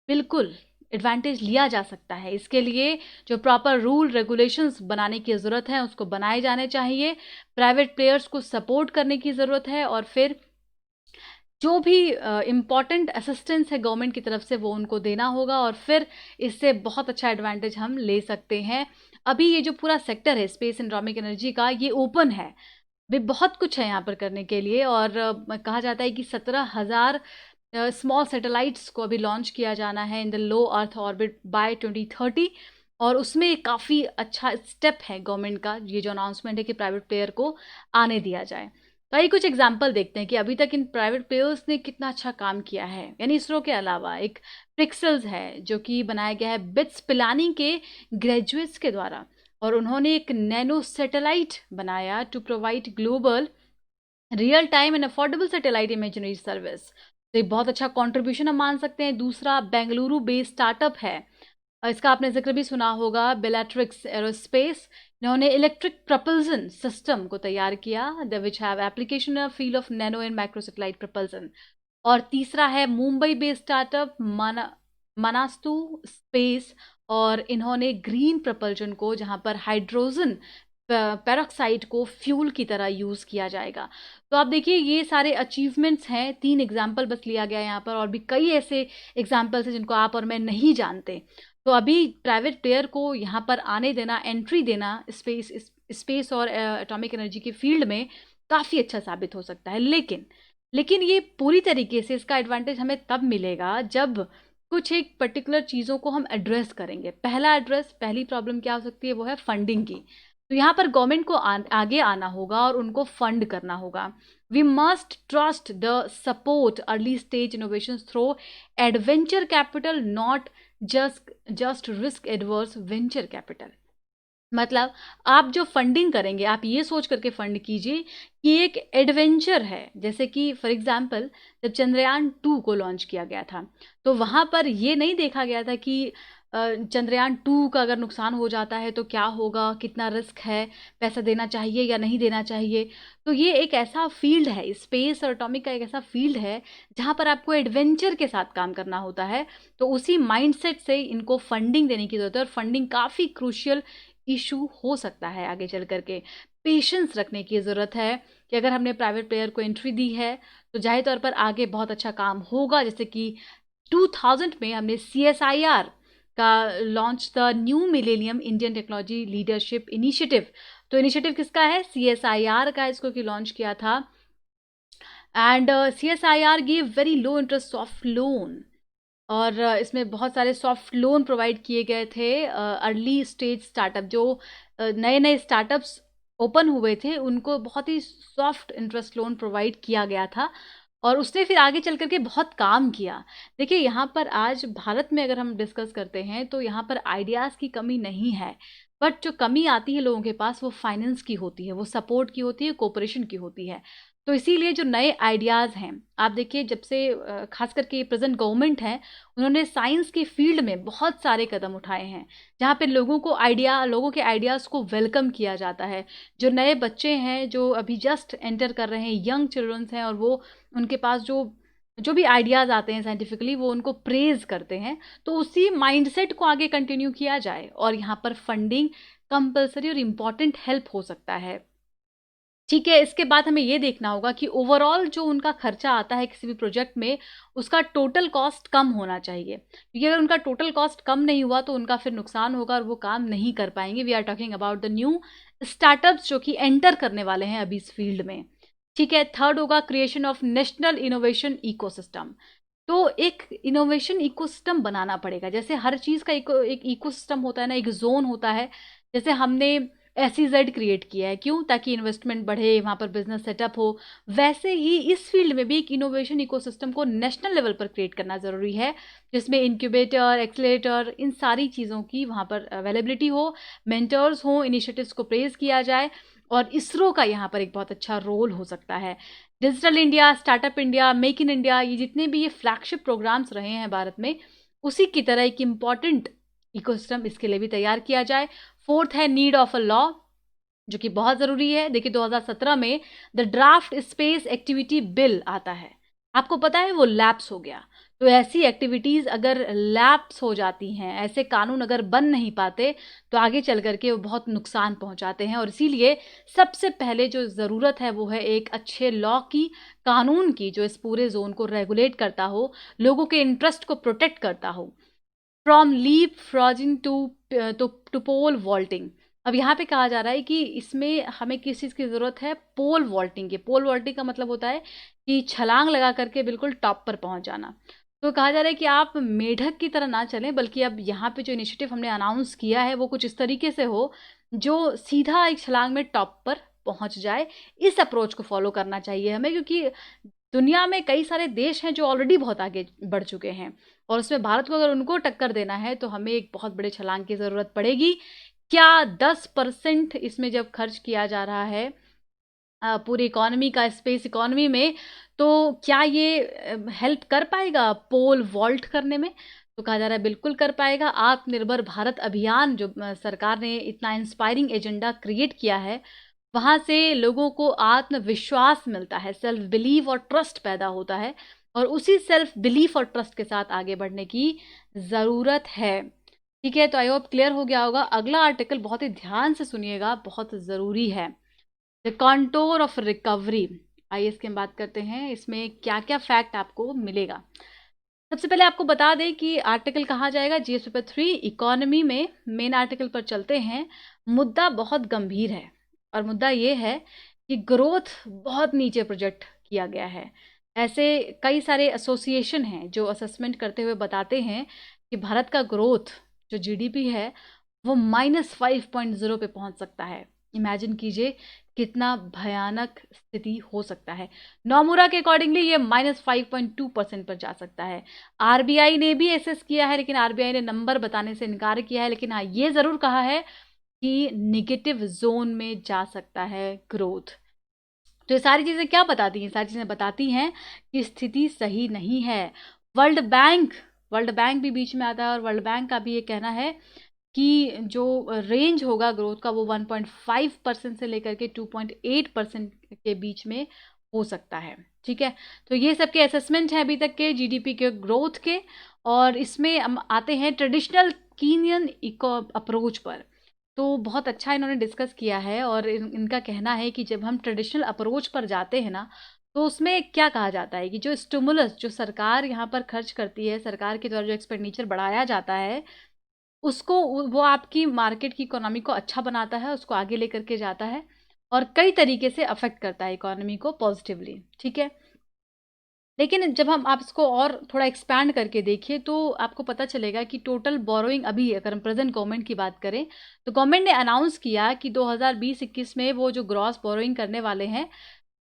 बिल्कुल एडवांटेज लिया जा सकता है। इसके लिए जो प्रॉपर रूल रेगुलेशंस बनाने की ज़रूरत है उसको बनाए जाने चाहिए, प्राइवेट प्लेयर्स को सपोर्ट करने की ज़रूरत है और फिर जो भी इम्पॉर्टेंट असिस्टेंस है गवर्नमेंट की तरफ से वो उनको देना होगा और फिर इससे बहुत अच्छा एडवांटेज हम ले सकते हैं। अभी ये जो पूरा सेक्टर है स्पेस एंड एटॉमिक एनर्जी का, ये ओपन है, भी बहुत कुछ है यहाँ पर करने के लिए। और कहा जाता है कि 17,000 स्मॉल सैटेलाइट्स को अभी लॉन्च किया जाना है in the low earth orbit by 2030 और उसमें काफ़ी अच्छा स्टेप है गवर्नमेंट का, ये जो अनाउंसमेंट है कि प्राइवेट प्लेयर को आने दिया जाए। तो आइए कुछ एग्जाम्पल देखते हैं कि अभी तक इन प्राइवेट प्लेयर्स ने कितना अच्छा काम किया है। यानी इसरो के अलावा एक पिक्सेल्स है जो कि बनाया गया है बिट्स पिलानी के ग्रेजुएट्स के द्वारा और उन्होंने एक नैनो सैटेलाइट बनाया to provide global real time and affordable satellite imagery service. तो ये बहुत अच्छा कंट्रीब्यूशन हम मान सकते हैं। दूसरा बेंगलुरु बेस्ड स्टार्टअप है, इसका आपने जिक्र भी सुना होगा, बेलाट्रिक्स एरोस्पेस। इन्होंने इलेक्ट्रिक प्रपल्सन सिस्टम को तैयार किया which have application in field of nano and micro satellite propulsion. और तीसरा है मुंबई बेस्ड स्टार्टअप मनास्तु स्पेस और इन्होंने ग्रीन प्रपल्जन को, जहाँ पर हाइड्रोजन पेरोक्साइड को फ्यूल की तरह यूज़ किया जाएगा। तो आप देखिए ये सारे अचीवमेंट्स हैं, 3 एग्जाम्पल बस लिया गया यहाँ पर और भी कई ऐसे एग्जाम्पल्स हैं जिनको आप और मैं नहीं जानते। तो अभी प्राइवेट प्लेयर को यहाँ पर आने देना, एंट्री देना स्पेस और एटॉमिक एनर्जी के फील्ड में काफ़ी अच्छा साबित हो सकता है। लेकिन ये पूरी तरीके से इसका एडवांटेज हमें तब मिलेगा जब कुछ एक पर्टिकुलर चीज़ों को हम एड्रेस करेंगे। पहली प्रॉब्लम क्या हो सकती है, वो है फंडिंग की। तो यहाँ पर गवर्नमेंट को आगे आना होगा और उनको फंड करना होगा। We must trust the support early stage innovation through adventure capital, not just risk adverse venture capital. मतलब आप जो फंडिंग करेंगे आप ये सोच करके फंड कीजिए कि एक एडवेंचर है। जैसे कि फॉर एग्जांपल जब चंद्रयान 2 को लॉन्च किया गया था तो वहाँ पर ये नहीं देखा गया था कि चंद्रयान 2 का अगर नुकसान हो जाता है तो क्या होगा, कितना रिस्क है, पैसा देना चाहिए या नहीं देना चाहिए। तो ये एक ऐसा फील्ड है, स्पेस और एटॉमिक का एक ऐसा फील्ड है जहाँ पर आपको एडवेंचर के साथ काम करना होता है। तो उसी माइंडसेट से इनको फंडिंग देने की ज़रूरत है और फंडिंग काफ़ी क्रूशियल इशू हो सकता है आगे चल करके। पेशेंस रखने की ज़रूरत है कि अगर हमने प्राइवेट प्लेयर को एंट्री दी है तो जाहिर तौर पर आगे बहुत अच्छा काम होगा। जैसे कि 2000 में हमने CSIR का launch the new millennium Indian technology leadership initiative. तो इनिशिएटिव किसका है, CSIR का, इसको कि लॉन्च किया था। And CSIR give very low interest soft loan और इसमें बहुत सारे सॉफ्ट लोन प्रोवाइड किए गए थे। अर्ली स्टेज स्टार्टअप जो नए-नए स्टार्टअप्स ओपन हुए थे, उनको बहुत ही सॉफ्ट इंटरेस्ट लोन प्रोवाइड किया गया था और उसने फिर आगे चल कर के बहुत काम किया। देखिए, यहाँ पर आज भारत में अगर हम डिस्कस करते हैं, तो यहाँ पर आइडियाज़ की कमी नहीं है, बट जो कमी आती है लोगों के पास, वो फाइनेंस की होती है, वो सपोर्ट की होती है, कोऑपरेशन की होती है। तो इसीलिए जो नए आइडियाज़ हैं, आप देखिए जब से ख़ास करके ये प्रेज़ेंट गवर्नमेंट है, उन्होंने साइंस की फ़ील्ड में बहुत सारे कदम उठाए हैं, जहाँ पे लोगों के आइडियाज़ को वेलकम किया जाता है। जो नए बच्चे हैं, जो अभी जस्ट एंटर कर रहे हैं, यंग चिल्ड्रंस हैं और वो उनके पास जो जो भी आइडियाज़ आते हैं साइंटिफिकली, वो उनको प्रेज़ करते हैं। तो उसी माइंडसेट को आगे कंटिन्यू किया जाए और यहाँ पर फंडिंग कंपल्सरी और इम्पॉर्टेंट हेल्प हो सकता है। ठीक है, इसके बाद हमें ये देखना होगा कि ओवरऑल जो उनका खर्चा आता है किसी भी प्रोजेक्ट में, उसका टोटल कॉस्ट कम होना चाहिए। क्योंकि अगर उनका टोटल कॉस्ट कम नहीं हुआ, तो उनका फिर नुकसान होगा और वो काम नहीं कर पाएँगे। We are talking about the new startups जो कि एंटर करने वाले हैं अभी इस फील्ड में। ठीक है, थर्ड होगा creation of national innovation ecosystem. तो एक इनोवेशन इकोसिस्टम बनाना पड़ेगा। जैसे हर चीज़ का एक इकोसिस्टम होता है ना, एक ज़ोन होता है। जैसे हमने एसईजेड क्रिएट किया है, क्यों? ताकि इन्वेस्टमेंट बढ़े, वहाँ पर बिज़नेस सेटअप हो। वैसे ही इस फील्ड में भी एक इनोवेशन इकोसिस्टम को नेशनल लेवल पर क्रिएट करना ज़रूरी है, जिसमें इनक्यूबेटर, एक्सेलेरेटर, इन सारी चीज़ों की वहाँ पर अवेलेबिलिटी हो, मेंटर्स हों, इनिशिएटिव्स को प्रेज़ किया जाए और इसरो का यहाँ पर एक बहुत अच्छा रोल हो सकता है। Digital India, startup India, make in India, ये जितने भी ये फ्लैगशिप प्रोग्राम्स रहे हैं भारत में, उसी की तरह एक इम्पॉर्टेंट इकोसिस्टम इसके लिए भी तैयार किया जाए। फोर्थ है नीड ऑफ अ लॉ, जो कि बहुत ज़रूरी है। देखिए 2017 में the draft space activity bill आता है। आपको पता है वो लैप्स हो गया। तो ऐसी एक्टिविटीज़ अगर लैप्स हो जाती हैं, ऐसे कानून अगर बन नहीं पाते, तो आगे चल कर के वो बहुत नुकसान पहुंचाते हैं और इसीलिए सबसे पहले जो ज़रूरत है वो है एक अच्छे लॉ की, कानून की, जो इस पूरे ज़ोन को रेगुलेट करता हो, लोगों के इंटरेस्ट को प्रोटेक्ट करता हो। From leap frogging to pole vaulting. अब यहाँ पे कहा जा रहा है कि इसमें हमें किस चीज़ की ज़रूरत है? पोल वॉल्टिंग की। पोल वॉल्टिंग का मतलब होता है कि छलांग लगा करके बिल्कुल टॉप पर पहुँच जाना। तो कहा जा रहा है कि आप मेढक की तरह ना चलें, बल्कि अब यहाँ पे जो इनिशिएटिव हमने अनाउंस किया है वो कुछ इस तरीके से हो जो सीधा एक छलांग में टॉप पर पहुँच जाए। इस अप्रोच को फॉलो करना चाहिए हमें, क्योंकि दुनिया में कई सारे देश हैं जो ऑलरेडी बहुत आगे बढ़ चुके हैं और उसमें भारत को अगर उनको टक्कर देना है, तो हमें एक बहुत बड़े छलांग की ज़रूरत पड़ेगी। क्या 10% इसमें जब खर्च किया जा रहा है पूरी इकोनॉमी का, स्पेस इकोनॉमी में, तो क्या ये हेल्प कर पाएगा पोल वॉल्ट करने में? तो कहा जा रहा है बिल्कुल कर पाएगा। आत्मनिर्भर भारत अभियान जो सरकार ने इतना इंस्पायरिंग एजेंडा क्रिएट किया है, वहाँ से लोगों को आत्मविश्वास मिलता है, सेल्फ बिलीव और ट्रस्ट पैदा होता है और उसी सेल्फ बिलीफ और ट्रस्ट के साथ आगे बढ़ने की ज़रूरत है। ठीक है, तो आई होप क्लियर हो गया होगा। अगला आर्टिकल बहुत ही ध्यान से सुनिएगा, बहुत ज़रूरी है। The contour of recovery. आइए इसकी हम बात करते हैं, इसमें क्या क्या फैक्ट आपको मिलेगा। सबसे पहले आपको बता दें कि आर्टिकल कहाँ जाएगा, जीएस पेपर 3 इकोनॉमी में। मेन आर्टिकल पर चलते हैं। मुद्दा बहुत गंभीर है और मुद्दा ये है कि ग्रोथ बहुत नीचे प्रोजेक्ट किया गया है। ऐसे कई सारे एसोसिएशन हैं जो असेसमेंट करते हुए बताते हैं कि भारत का ग्रोथ जो जीडीपी है वो -5.0 पे पहुंच सकता है। इमेजिन कीजिए कितना भयानक स्थिति हो सकता है। नोमुरा के अकॉर्डिंगली ये -5.2% पर जा सकता है। आरबीआई ने भी एसेस किया है, लेकिन आरबीआई ने नंबर बताने से इनकार किया है। लेकिन हाँ, ये ज़रूर कहा है कि नेगेटिव जोन में जा सकता है ग्रोथ। तो ये सारी चीज़ें क्या बताती हैं? सारी चीज़ें बताती हैं कि स्थिति सही नहीं है। वर्ल्ड बैंक भी बीच में आता है और वर्ल्ड बैंक का भी ये कहना है कि जो रेंज होगा ग्रोथ का वो 1.5% से लेकर के 2.8% के बीच में हो सकता है। ठीक है, तो ये सब के असेसमेंट हैं अभी तक के जीडीपी के ग्रोथ के। और इसमें हम आते हैं ट्रेडिशनल कीनियन इको अप्रोच पर। तो बहुत अच्छा इन्होंने डिस्कस किया है और इनका कहना है कि जब हम ट्रेडिशनल अप्रोच पर जाते हैं ना, तो उसमें क्या कहा जाता है कि जो स्टिमुलस जो सरकार यहाँ पर खर्च करती है, सरकार के द्वारा जो एक्सपेंडिचर बढ़ाया जाता है, उसको वो आपकी मार्केट की इकोनॉमी को अच्छा बनाता है, उसको आगे लेकर के जाता है और कई तरीके से अफेक्ट करता है इकोनॉमी को पॉजिटिवली। ठीक है, लेकिन जब हम आप इसको और थोड़ा एक्सपैंड करके देखिए तो आपको पता चलेगा कि टोटल बोरोइंग अभी, अगर हम प्रेजेंट गवर्नमेंट की बात करें, तो गवर्नमेंट ने अनाउंस किया कि 2020-21 में वो जो ग्रॉस बोरोइंग करने वाले हैं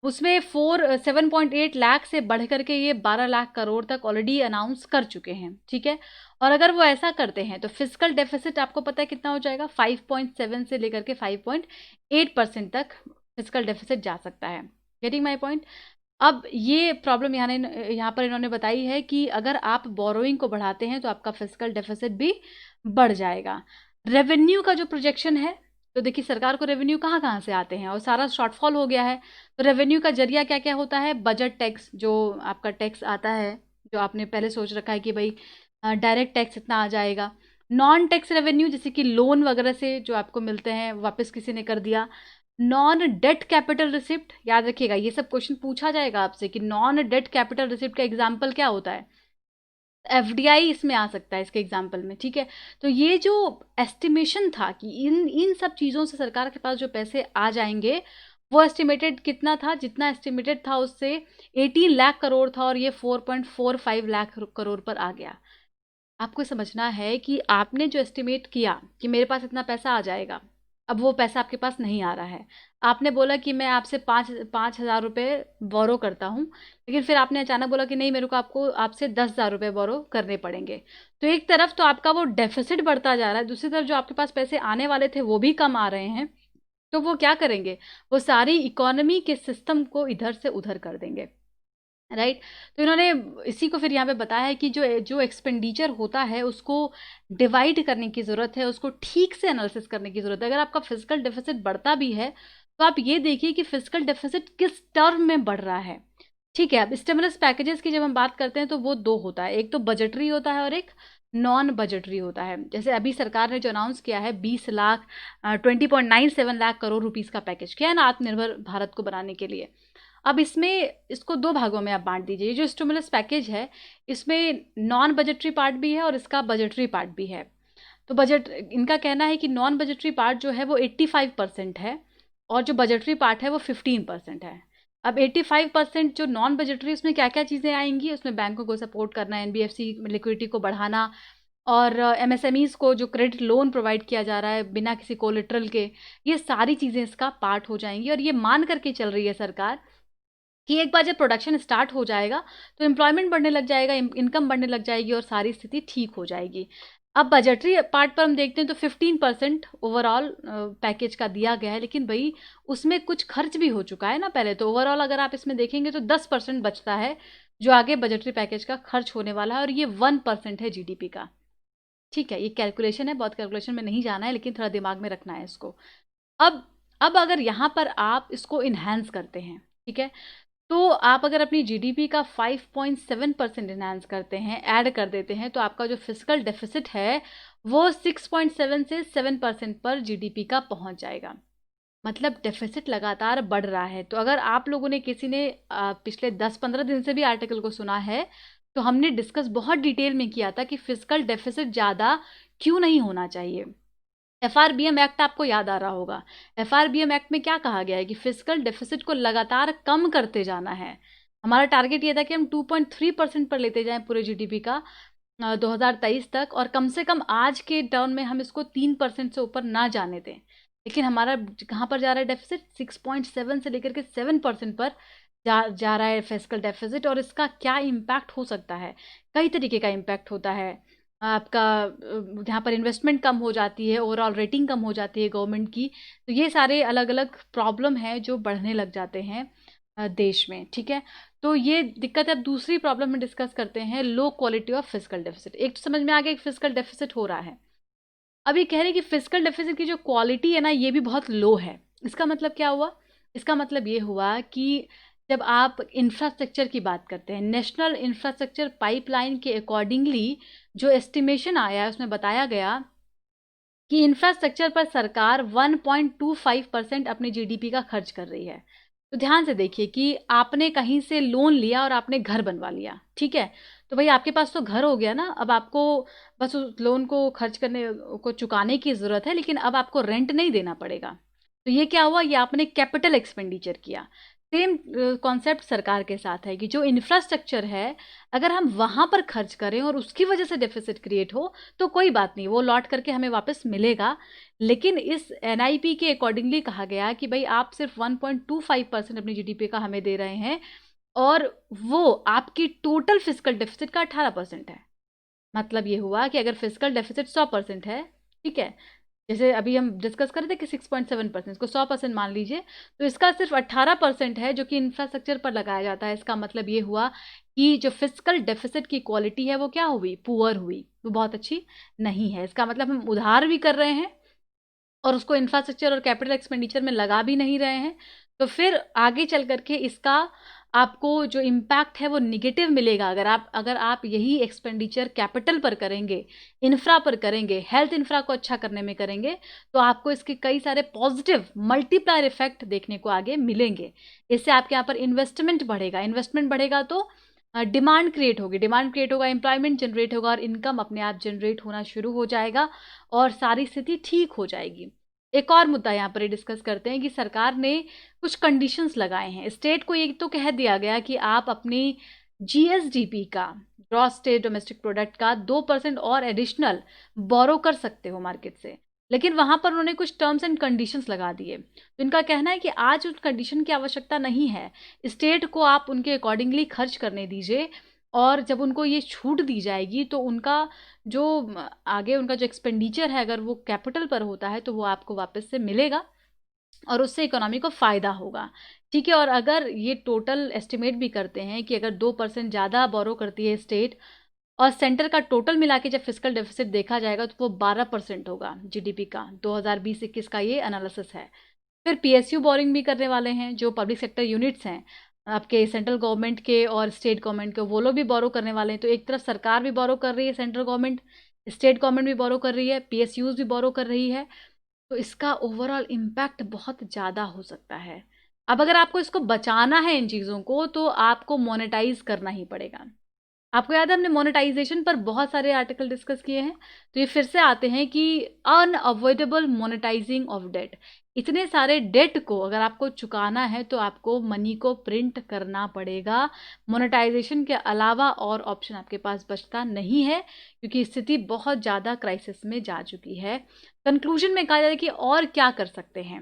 उसमें 7.8 लाख से बढ़ करके ये 12 लाख करोड़ तक ऑलरेडी अनाउंस कर चुके हैं, ठीक है। और अगर वो ऐसा करते हैं तो फिजिकल डेफिसिट आपको पता है कितना हो जाएगा, 5.7 से लेकर के 5.8% तक फिजिकल डेफिसिट जा सकता है। Getting my point. अब ये प्रॉब्लम यहाँ पर इन्होंने बताई है कि अगर आप बोरोइंग को बढ़ाते हैं तो आपका फिजिकल डेफिसिट भी बढ़ जाएगा। रेवेन्यू का जो प्रोजेक्शन है, तो देखिए सरकार को रेवेन्यू कहाँ कहाँ से आते हैं और सारा शॉर्टफॉल हो गया है। तो रेवेन्यू का जरिया क्या क्या होता है, बजट टैक्स, जो आपका टैक्स आता है, जो आपने पहले सोच रखा है कि भाई डायरेक्ट टैक्स इतना आ जाएगा। नॉन टैक्स रेवेन्यू जैसे कि लोन वगैरह से जो आपको मिलते हैं, वापस किसी ने कर दिया। नॉन डेट कैपिटल रिसिप्ट, याद रखिएगा ये सब क्वेश्चन पूछा जाएगा आपसे कि नॉन डेट कैपिटल रिसिप्ट का एग्जाम्पल क्या होता है। एफडीआई इसमें आ सकता है इसके एग्जाम्पल में, ठीक है। तो ये जो एस्टिमेशन था कि इन सब चीज़ों से सरकार के पास जो पैसे आ जाएंगे, वो एस्टिमेटेड कितना था, जितना एस्टिमेटेड था उससे 18 लाख करोड़ था और ये 4.45 लाख करोड़ पर आ गया। आपको समझना है कि आपने जो एस्टिमेट किया कि मेरे पास इतना पैसा आ जाएगा, अब वो पैसा आपके पास नहीं आ रहा है। आपने बोला कि मैं आपसे 5,000 रुपये बोरो करता हूँ, लेकिन फिर आपने अचानक बोला कि नहीं, मेरे को आपसे 10,000 रुपये बोरो करने पड़ेंगे। तो एक तरफ तो आपका वो डेफिसिट बढ़ता जा रहा है, दूसरी तरफ जो आपके पास पैसे आने वाले थे वो भी कम आ रहे हैं। तो वो क्या करेंगे, वो सारी इकोनॉमी के सिस्टम को इधर से उधर कर देंगे, राइट। तो इन्होंने इसी को फिर यहाँ पे बताया है कि जो जो एक्सपेंडिचर होता है उसको डिवाइड करने की ज़रूरत है, उसको ठीक से एनालिसिस करने की ज़रूरत है। अगर आपका फिजिकल डेफिसिट बढ़ता भी है तो आप ये देखिए कि फिजिकल डेफिसिट किस टर्म में बढ़ रहा है, ठीक है। अब स्टिमुलस पैकेजेस की जब हम बात करते हैं तो वो दो होता है, एक तो बजटरी होता है और एक नॉन बजटरी होता है। जैसे अभी सरकार ने जो अनाउंस किया है 20 लाख 20.97 लाख करोड़ रुपीज़ का पैकेज किया है ना, आत्मनिर्भर भारत को बनाने के लिए। अब इसमें इसको दो भागों में आप बांट दीजिए। ये जो स्टिमुलस पैकेज है इसमें नॉन बजटरी पार्ट भी है और इसका बजटरी पार्ट भी है। तो बजट, इनका कहना है कि नॉन बजटरी पार्ट जो है वो 85% है और जो बजटरी पार्ट है वो 15% है। अब 85% जो नॉन बजटरी, उसमें क्या क्या चीज़ें आएंगी, उसमें बैंकों को सपोर्ट करना, एनबीएफसी लिक्विडिटी को बढ़ाना और एमएसएमईज को जो क्रेडिट लोन प्रोवाइड किया जा रहा है बिना किसी कोलेट्रल के, ये सारी चीज़ें इसका पार्ट हो जाएंगी। और ये मान करके चल रही है सरकार कि एक बार जब प्रोडक्शन स्टार्ट हो जाएगा तो एम्प्लॉयमेंट बढ़ने लग जाएगा, इनकम बढ़ने लग जाएगी और सारी स्थिति ठीक हो जाएगी। अब बजटरी पार्ट पर हम देखते हैं तो 15% ओवरऑल पैकेज का दिया गया है, लेकिन भाई उसमें कुछ खर्च भी हो चुका है ना पहले। तो ओवरऑल अगर आप इसमें देखेंगे तो 10% बचता है जो आगे बजटरी पैकेज का खर्च होने वाला है, और ये 1% है जीडीपी का, ठीक है। ये कैलकुलेशन है, बहुत कैलकुलेशन में नहीं जाना है, लेकिन थोड़ा दिमाग में रखना है इसको। अब अगर यहाँ पर आप इसको इन्हांस करते हैं, ठीक है, तो आप अगर अपनी जीडीपी का 5.7% इनहांस करते हैं, ऐड कर देते हैं, तो आपका जो फिजिकल डेफिसिट है वो 6.7 से 7% पर जीडीपी का पहुंच जाएगा। मतलब डेफिसिट लगातार बढ़ रहा है। तो अगर आप लोगों ने, किसी ने पिछले 10-15 दिन से भी आर्टिकल को सुना है, तो हमने डिस्कस बहुत डिटेल में किया था कि फिजिकल डेफिसिट ज़्यादा क्यों नहीं होना चाहिए। एफआरबीएम एक्ट आपको याद आ रहा होगा। एफआरबीएम एक्ट में क्या कहा गया है कि फिजिकल डेफिसिट को लगातार कम करते जाना है। हमारा टारगेट ये था कि हम 2.3% पर लेते जाएं पूरे जीडीपी का 2023 तक, और कम से कम आज के टर्म में हम इसको 3% से ऊपर ना जाने दें। लेकिन हमारा कहाँ पर जा रहा है डेफिसिट, 6.7 से लेकर के 7% पर जा रहा है फिजिकल डेफिसिट। और इसका क्या इम्पैक्ट हो सकता है, कई तरीके का इम्पैक्ट होता है। आपका यहाँ पर इन्वेस्टमेंट कम हो जाती है, ओवरऑल रेटिंग कम हो जाती है गवर्नमेंट की। तो ये सारे अलग अलग प्रॉब्लम हैं जो बढ़ने लग जाते हैं देश में, ठीक है। तो ये दिक्कत है। अब दूसरी प्रॉब्लम में डिस्कस करते हैं, low quality of physical deficit. एक तो समझ में आ गया कि फिजिकल डेफिसिट हो रहा है। अब ये कह रहे हैं कि फिजिकल डेफिसिट की जो क्वालिटी है ना, ये भी बहुत लो है। इसका मतलब क्या हुआ, इसका मतलब ये हुआ कि जब आप इंफ्रास्ट्रक्चर की बात करते हैं, नेशनल इंफ्रास्ट्रक्चर पाइपलाइन के अकॉर्डिंगली जो एस्टिमेशन आया है उसमें बताया गया कि इंफ्रास्ट्रक्चर पर सरकार 1.25% अपने जीडीपी का खर्च कर रही है। तो ध्यान से देखिए कि आपने कहीं से लोन लिया और आपने घर बनवा लिया, ठीक है। तो भाई आपके पास तो घर हो गया ना, अब आपको बस उस लोन को खर्च करने को चुकाने की ज़रूरत है, लेकिन अब आपको रेंट नहीं देना पड़ेगा। तो ये क्या हुआ, ये आपने कैपिटल एक्सपेंडिचर किया। सेम कॉन्सेप्ट सरकार के साथ है कि जो इंफ्रास्ट्रक्चर है अगर हम वहाँ पर खर्च करें और उसकी वजह से डेफिसिट क्रिएट हो तो कोई बात नहीं, वो लौट करके हमें वापस मिलेगा। लेकिन इस एनआईपी के अकॉर्डिंगली कहा गया कि भाई आप सिर्फ 1.25% अपनी जीडीपी का हमें दे रहे हैं और वो आपकी टोटल फिजिकल डेफिसिट का 18% है। मतलब ये हुआ कि अगर फिजिकल डेफिसिट 100% है, ठीक है, जैसे अभी हम डिस्कस कर रहे थे कि 6.7%, इसको 100% मान लीजिए, तो इसका सिर्फ 18% है जो कि इंफ्रास्ट्रक्चर पर लगाया जाता है। इसका मतलब ये हुआ कि जो फिजिकल डेफिसिट की क्वालिटी है वो क्या हुई, पुअर हुई, वो बहुत अच्छी नहीं है। इसका मतलब हम उधार भी कर रहे हैं और उसको इंफ्रास्ट्रक्चर और कैपिटल एक्सपेंडिचर में लगा भी नहीं रहे हैं, तो फिर आगे चल करके इसका आपको जो इम्पैक्ट है वो निगेटिव मिलेगा। अगर आप यही एक्सपेंडिचर कैपिटल पर करेंगे, इंफ्रा पर करेंगे, हेल्थ इंफ्रा को अच्छा करने में करेंगे, तो आपको इसके कई सारे पॉजिटिव मल्टीप्लायर इफेक्ट देखने को आगे मिलेंगे। इससे आपके यहाँ पर इन्वेस्टमेंट बढ़ेगा तो डिमांड क्रिएट होगी, एम्प्लॉयमेंट जनरेट होगा और इनकम अपने आप जनरेट होना शुरू हो जाएगा और सारी स्थिति ठीक हो जाएगी। एक और मुद्दा यहाँ पर डिस्कस करते हैं कि सरकार ने कुछ कंडीशंस लगाए हैं। स्टेट को ये तो कह दिया गया कि आप अपनी जीएसडीपी का, ग्रॉस स्टेट डोमेस्टिक प्रोडक्ट का 2% और एडिशनल बोरो कर सकते हो मार्केट से, लेकिन वहाँ पर उन्होंने कुछ टर्म्स एंड कंडीशंस लगा दिए। तो इनका कहना है कि आज उस कंडीशन की आवश्यकता नहीं है, स्टेट को आप उनके अकॉर्डिंगली खर्च करने दीजिए और जब उनको ये छूट दी जाएगी तो उनका जो आगे उनका जो एक्सपेंडिचर है अगर वो कैपिटल पर होता है तो वो आपको वापस से मिलेगा और उससे इकोनॉमी को फ़ायदा होगा, ठीक है। और अगर ये टोटल एस्टिमेट भी करते हैं कि अगर 2% ज़्यादा बोरो करती है स्टेट और सेंटर का टोटल मिला के जब फिजिकल डेफिसिट देखा जाएगा तो वो 12% होगा जीडीपी का। 2020-21 का ये एनालिसिस है। फिर पीएसयू बोरिंग भी करने वाले हैं, जो पब्लिक सेक्टर यूनिट्स हैं आपके सेंट्रल गवर्नमेंट के और स्टेट गवर्नमेंट के, वो लोग भी बोरो करने वाले हैं। तो एक तरफ सरकार भी बोरो कर रही है, सेंट्रल गवर्नमेंट, स्टेट गवर्नमेंट भी बोरो कर रही है, पीएसयूज भी बोरो कर रही है, तो इसका ओवरऑल इम्पैक्ट बहुत ज़्यादा हो सकता है। अब अगर आपको इसको बचाना है इन चीज़ों को तो आपको मोनेटाइज करना ही पड़ेगा। आपको याद है हमने मोनेटाइजेशन पर बहुत सारे आर्टिकल डिस्कस किए हैं, तो ये फिर से आते हैं कि अनअवॉइडेबल मोनेटाइजिंग ऑफ डेट। इतने सारे डेट को अगर आपको चुकाना है तो आपको मनी को प्रिंट करना पड़ेगा। मोनेटाइजेशन के अलावा और ऑप्शन आपके पास बचता नहीं है क्योंकि स्थिति बहुत ज़्यादा क्राइसिस में जा चुकी है। कंक्लूजन में कहा जाए कि और क्या कर सकते हैं,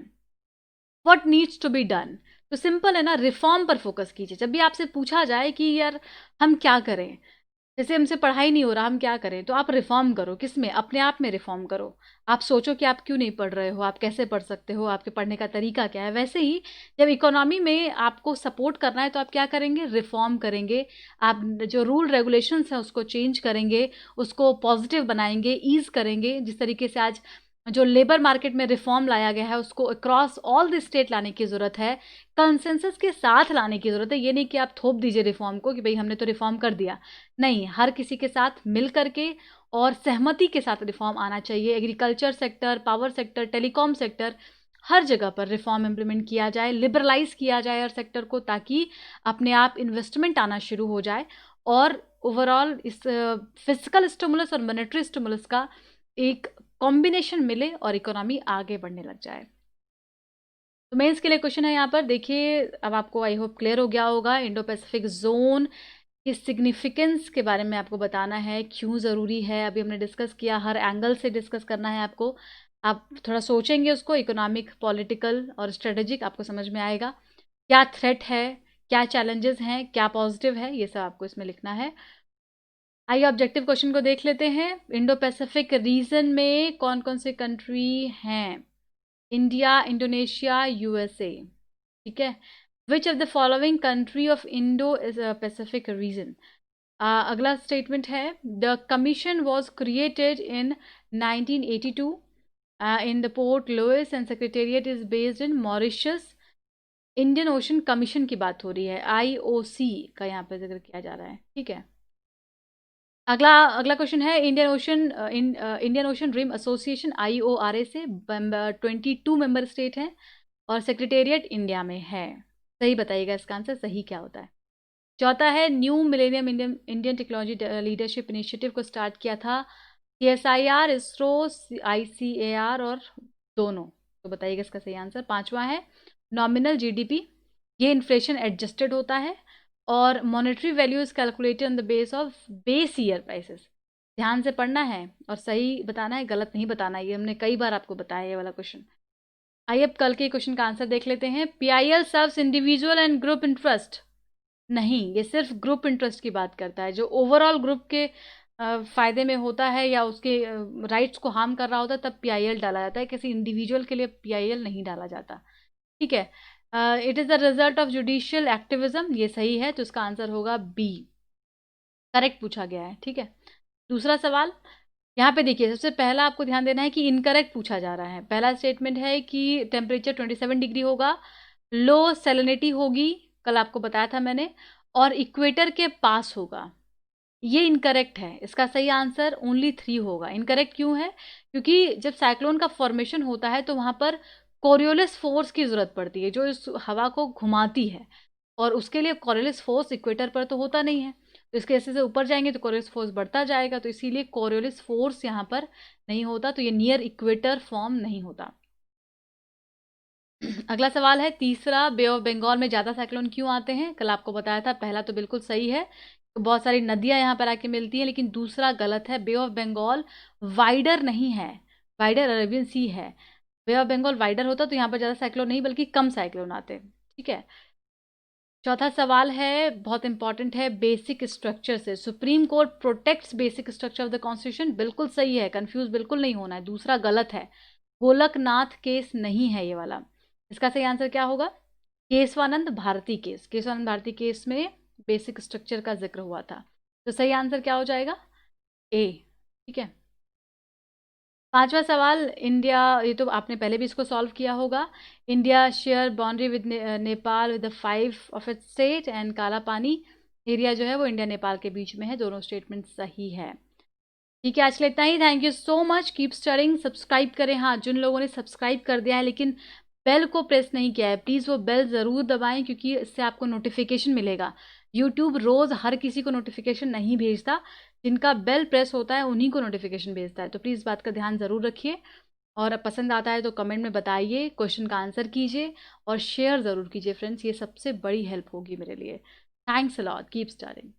what needs to be done, तो सिंपल है ना, रिफॉर्म पर फोकस कीजिए। जब भी आपसे पूछा जाए कि यार हम क्या करें, जैसे हमसे पढ़ाई नहीं हो रहा हम क्या करें, तो आप रिफॉर्म करो। किस में? अपने आप में रिफॉर्म करो। आप सोचो कि आप क्यों नहीं पढ़ रहे हो, आप कैसे पढ़ सकते हो, आपके पढ़ने का तरीका क्या है। वैसे ही जब इकोनॉमी में आपको सपोर्ट करना है तो आप क्या करेंगे, रिफॉर्म करेंगे। आप जो रूल रेगुलेशंस हैं उसको चेंज करेंगे, उसको पॉजिटिव बनाएंगे, ईज करेंगे। जिस तरीके से आज जो लेबर मार्केट में रिफॉर्म लाया गया है उसको अक्रॉस ऑल द स्टेट लाने की ज़रूरत है, कंसेंसस के साथ लाने की ज़रूरत है। ये नहीं कि आप थोप दीजिए रिफॉर्म को कि भाई हमने तो रिफॉर्म कर दिया, नहीं, हर किसी के साथ मिल करके और सहमति के साथ रिफॉर्म आना चाहिए। Agriculture sector, power sector, telecom sector, हर जगह पर रिफॉर्म इम्प्लीमेंट किया जाए, लिबरलाइज किया जाए हर सेक्टर को, ताकि अपने आप इन्वेस्टमेंट आना शुरू हो जाए और ओवरऑल इस फिजिकल स्टिमुलस और मॉनेटरी स्टिमुलस का एक कॉम्बिनेशन मिले और इकोनॉमी आगे बढ़ने लग जाए। तो मेंस के लिए क्वेश्चन है यहाँ पर, देखिए अब आपको आई होप क्लियर हो गया होगा। इंडो पैसिफिक जोन की सिग्निफिकेंस के बारे में आपको बताना है, क्यों ज़रूरी है, अभी हमने डिस्कस किया, हर एंगल से डिस्कस करना है आपको। आप थोड़ा सोचेंगे उसको, इकोनॉमिक, पॉलिटिकल और स्ट्रेटेजिक, आपको समझ में आएगा क्या थ्रेट है, क्या चैलेंजेस हैं, क्या पॉजिटिव है, ये सब आपको इसमें लिखना है। आइए ऑब्जेक्टिव क्वेश्चन को देख लेते हैं। इंडो पैसिफिक रीजन में कौन कौन से कंट्री हैं? इंडिया, इंडोनेशिया, यूएसए, ठीक है। Which of the following country of Indo Pacific region? अगला स्टेटमेंट है, the commission was created in 1982 in the Port Louis and secretariat is based in Mauritius. Indian Ocean Commission की बात हो रही है, IOC का यहाँ पर जिक्र किया जा रहा है, ठीक है। अगला अगला क्वेश्चन है, Indian Ocean Rim Association IORA से 22 मेंबर स्टेट हैं और सेक्रेटेरिएट इंडिया में है। सही बताइएगा इसका आंसर, सही क्या होता है? चौथा है, new millennium Indian technology leadership initiative को स्टार्ट किया था CSIR, इसरो, ICAR और दोनों, तो बताइएगा इसका सही आंसर। पांचवा है, नॉमिनल GDP ये इन्फ्लेशन एडजस्टेड होता है और monetary value is calculated on the base of base year prices. ध्यान से पढ़ना है और सही बताना है, गलत नहीं बताना है। ये हमने कई बार आपको बताया ये वाला क्वेश्चन। आइए अब कल के क्वेश्चन का आंसर देख लेते हैं। PIL serves individual and group interest. नहीं, ये सिर्फ ग्रुप इंटरेस्ट की बात करता है। जो ओवरऑल ग्रुप के फायदे में होता है या उसके राइट्स को हार्म कर रहा होता है, तब पीआईएल डाला जाता है। किसी इंडिविजुअल के लिए पीआईएल नहीं डाला जाता। ठीक है। It is the result of judicial activism, ये सही है, तो इसका आंसर होगा बी। करेक्ट पूछा गया है। ठीक है। दूसरा सवाल यहाँ पे देखिए, सबसे पहला आपको ध्यान देना है कि इनकरेक्ट पूछा जा रहा है। पहला स्टेटमेंट है कि टेम्परेचर 27 डिग्री होगा, लो सैलिनिटी होगी, कल आपको बताया था मैंने, और इक्वेटर के पास होगा। ये इनकरेक्ट है। इसका सही आंसर ओनली 3 होगा। इनकरेक्ट क्यों है? क्योंकि जब साइक्लोन का फॉर्मेशन होता है तो वहाँ पर कोरियोलिस फोर्स की ज़रूरत पड़ती है, जो इस हवा को घुमाती है, और उसके लिए कोरियोलिस फोर्स इक्वेटर पर तो होता नहीं है। तो इसके ऐसे से ऊपर जाएंगे तो कोरियोलिस फोर्स बढ़ता जाएगा, तो इसीलिए कोरियोलिस फोर्स यहाँ पर नहीं होता, तो ये नियर इक्वेटर फॉर्म नहीं होता। अगला सवाल है तीसरा, बे ऑफ बंगाल में ज़्यादा साइक्लोन क्यों आते हैं? कल आपको बताया था। पहला तो बिल्कुल सही है, तो बहुत सारी नदियां यहाँ पर आके मिलती हैं, लेकिन दूसरा गलत है। बे ऑफ बंगाल वाइडर नहीं है, वाइडर अरेबियन सी है। बे ऑफ बंगाल वाइडर होता तो यहाँ पर ज़्यादा साइक्लोन नहीं बल्कि कम साइक्लोन आते। ठीक है। चौथा सवाल है, बहुत इंपॉर्टेंट है, बेसिक स्ट्रक्चर से supreme court protects basic structure of the constitution. बिल्कुल सही है, कंफ्यूज बिल्कुल नहीं होना है। दूसरा गलत है, गोलकनाथ केस नहीं है ये वाला। इसका सही आंसर क्या होगा? केशवानंद भारती केस। केशवानंद भारती केस में बेसिक स्ट्रक्चर का जिक्र हुआ था, तो सही आंसर क्या हो जाएगा? ए। ठीक है। पांचवा सवाल, इंडिया, ये तो आपने पहले भी इसको सॉल्व किया होगा। India share boundary with Nepal with the 5 of its state and काला पानी एरिया जो है वो इंडिया नेपाल के बीच में है। दोनों स्टेटमेंट सही है। ठीक है, आज के लिए इतना ही। Thank you so much, keep studying. Subscribe करें। हाँ, जिन लोगों ने सब्सक्राइब कर दिया है लेकिन बेल को प्रेस नहीं किया है, प्लीज़ वो बेल ज़रूर दबाएं, क्योंकि इससे आपको नोटिफिकेशन मिलेगा। यूट्यूब रोज़ हर किसी को नोटिफिकेशन नहीं भेजता, जिनका बेल प्रेस होता है उन्हीं को नोटिफिकेशन भेजता है। तो प्लीज़ बात का ध्यान ज़रूर रखिए, और पसंद आता है तो कमेंट में बताइए, क्वेश्चन का आंसर कीजिए और शेयर ज़रूर कीजिए फ्रेंड्स। ये सबसे बड़ी हेल्प होगी मेरे लिए। Thanks a lot, keep studying.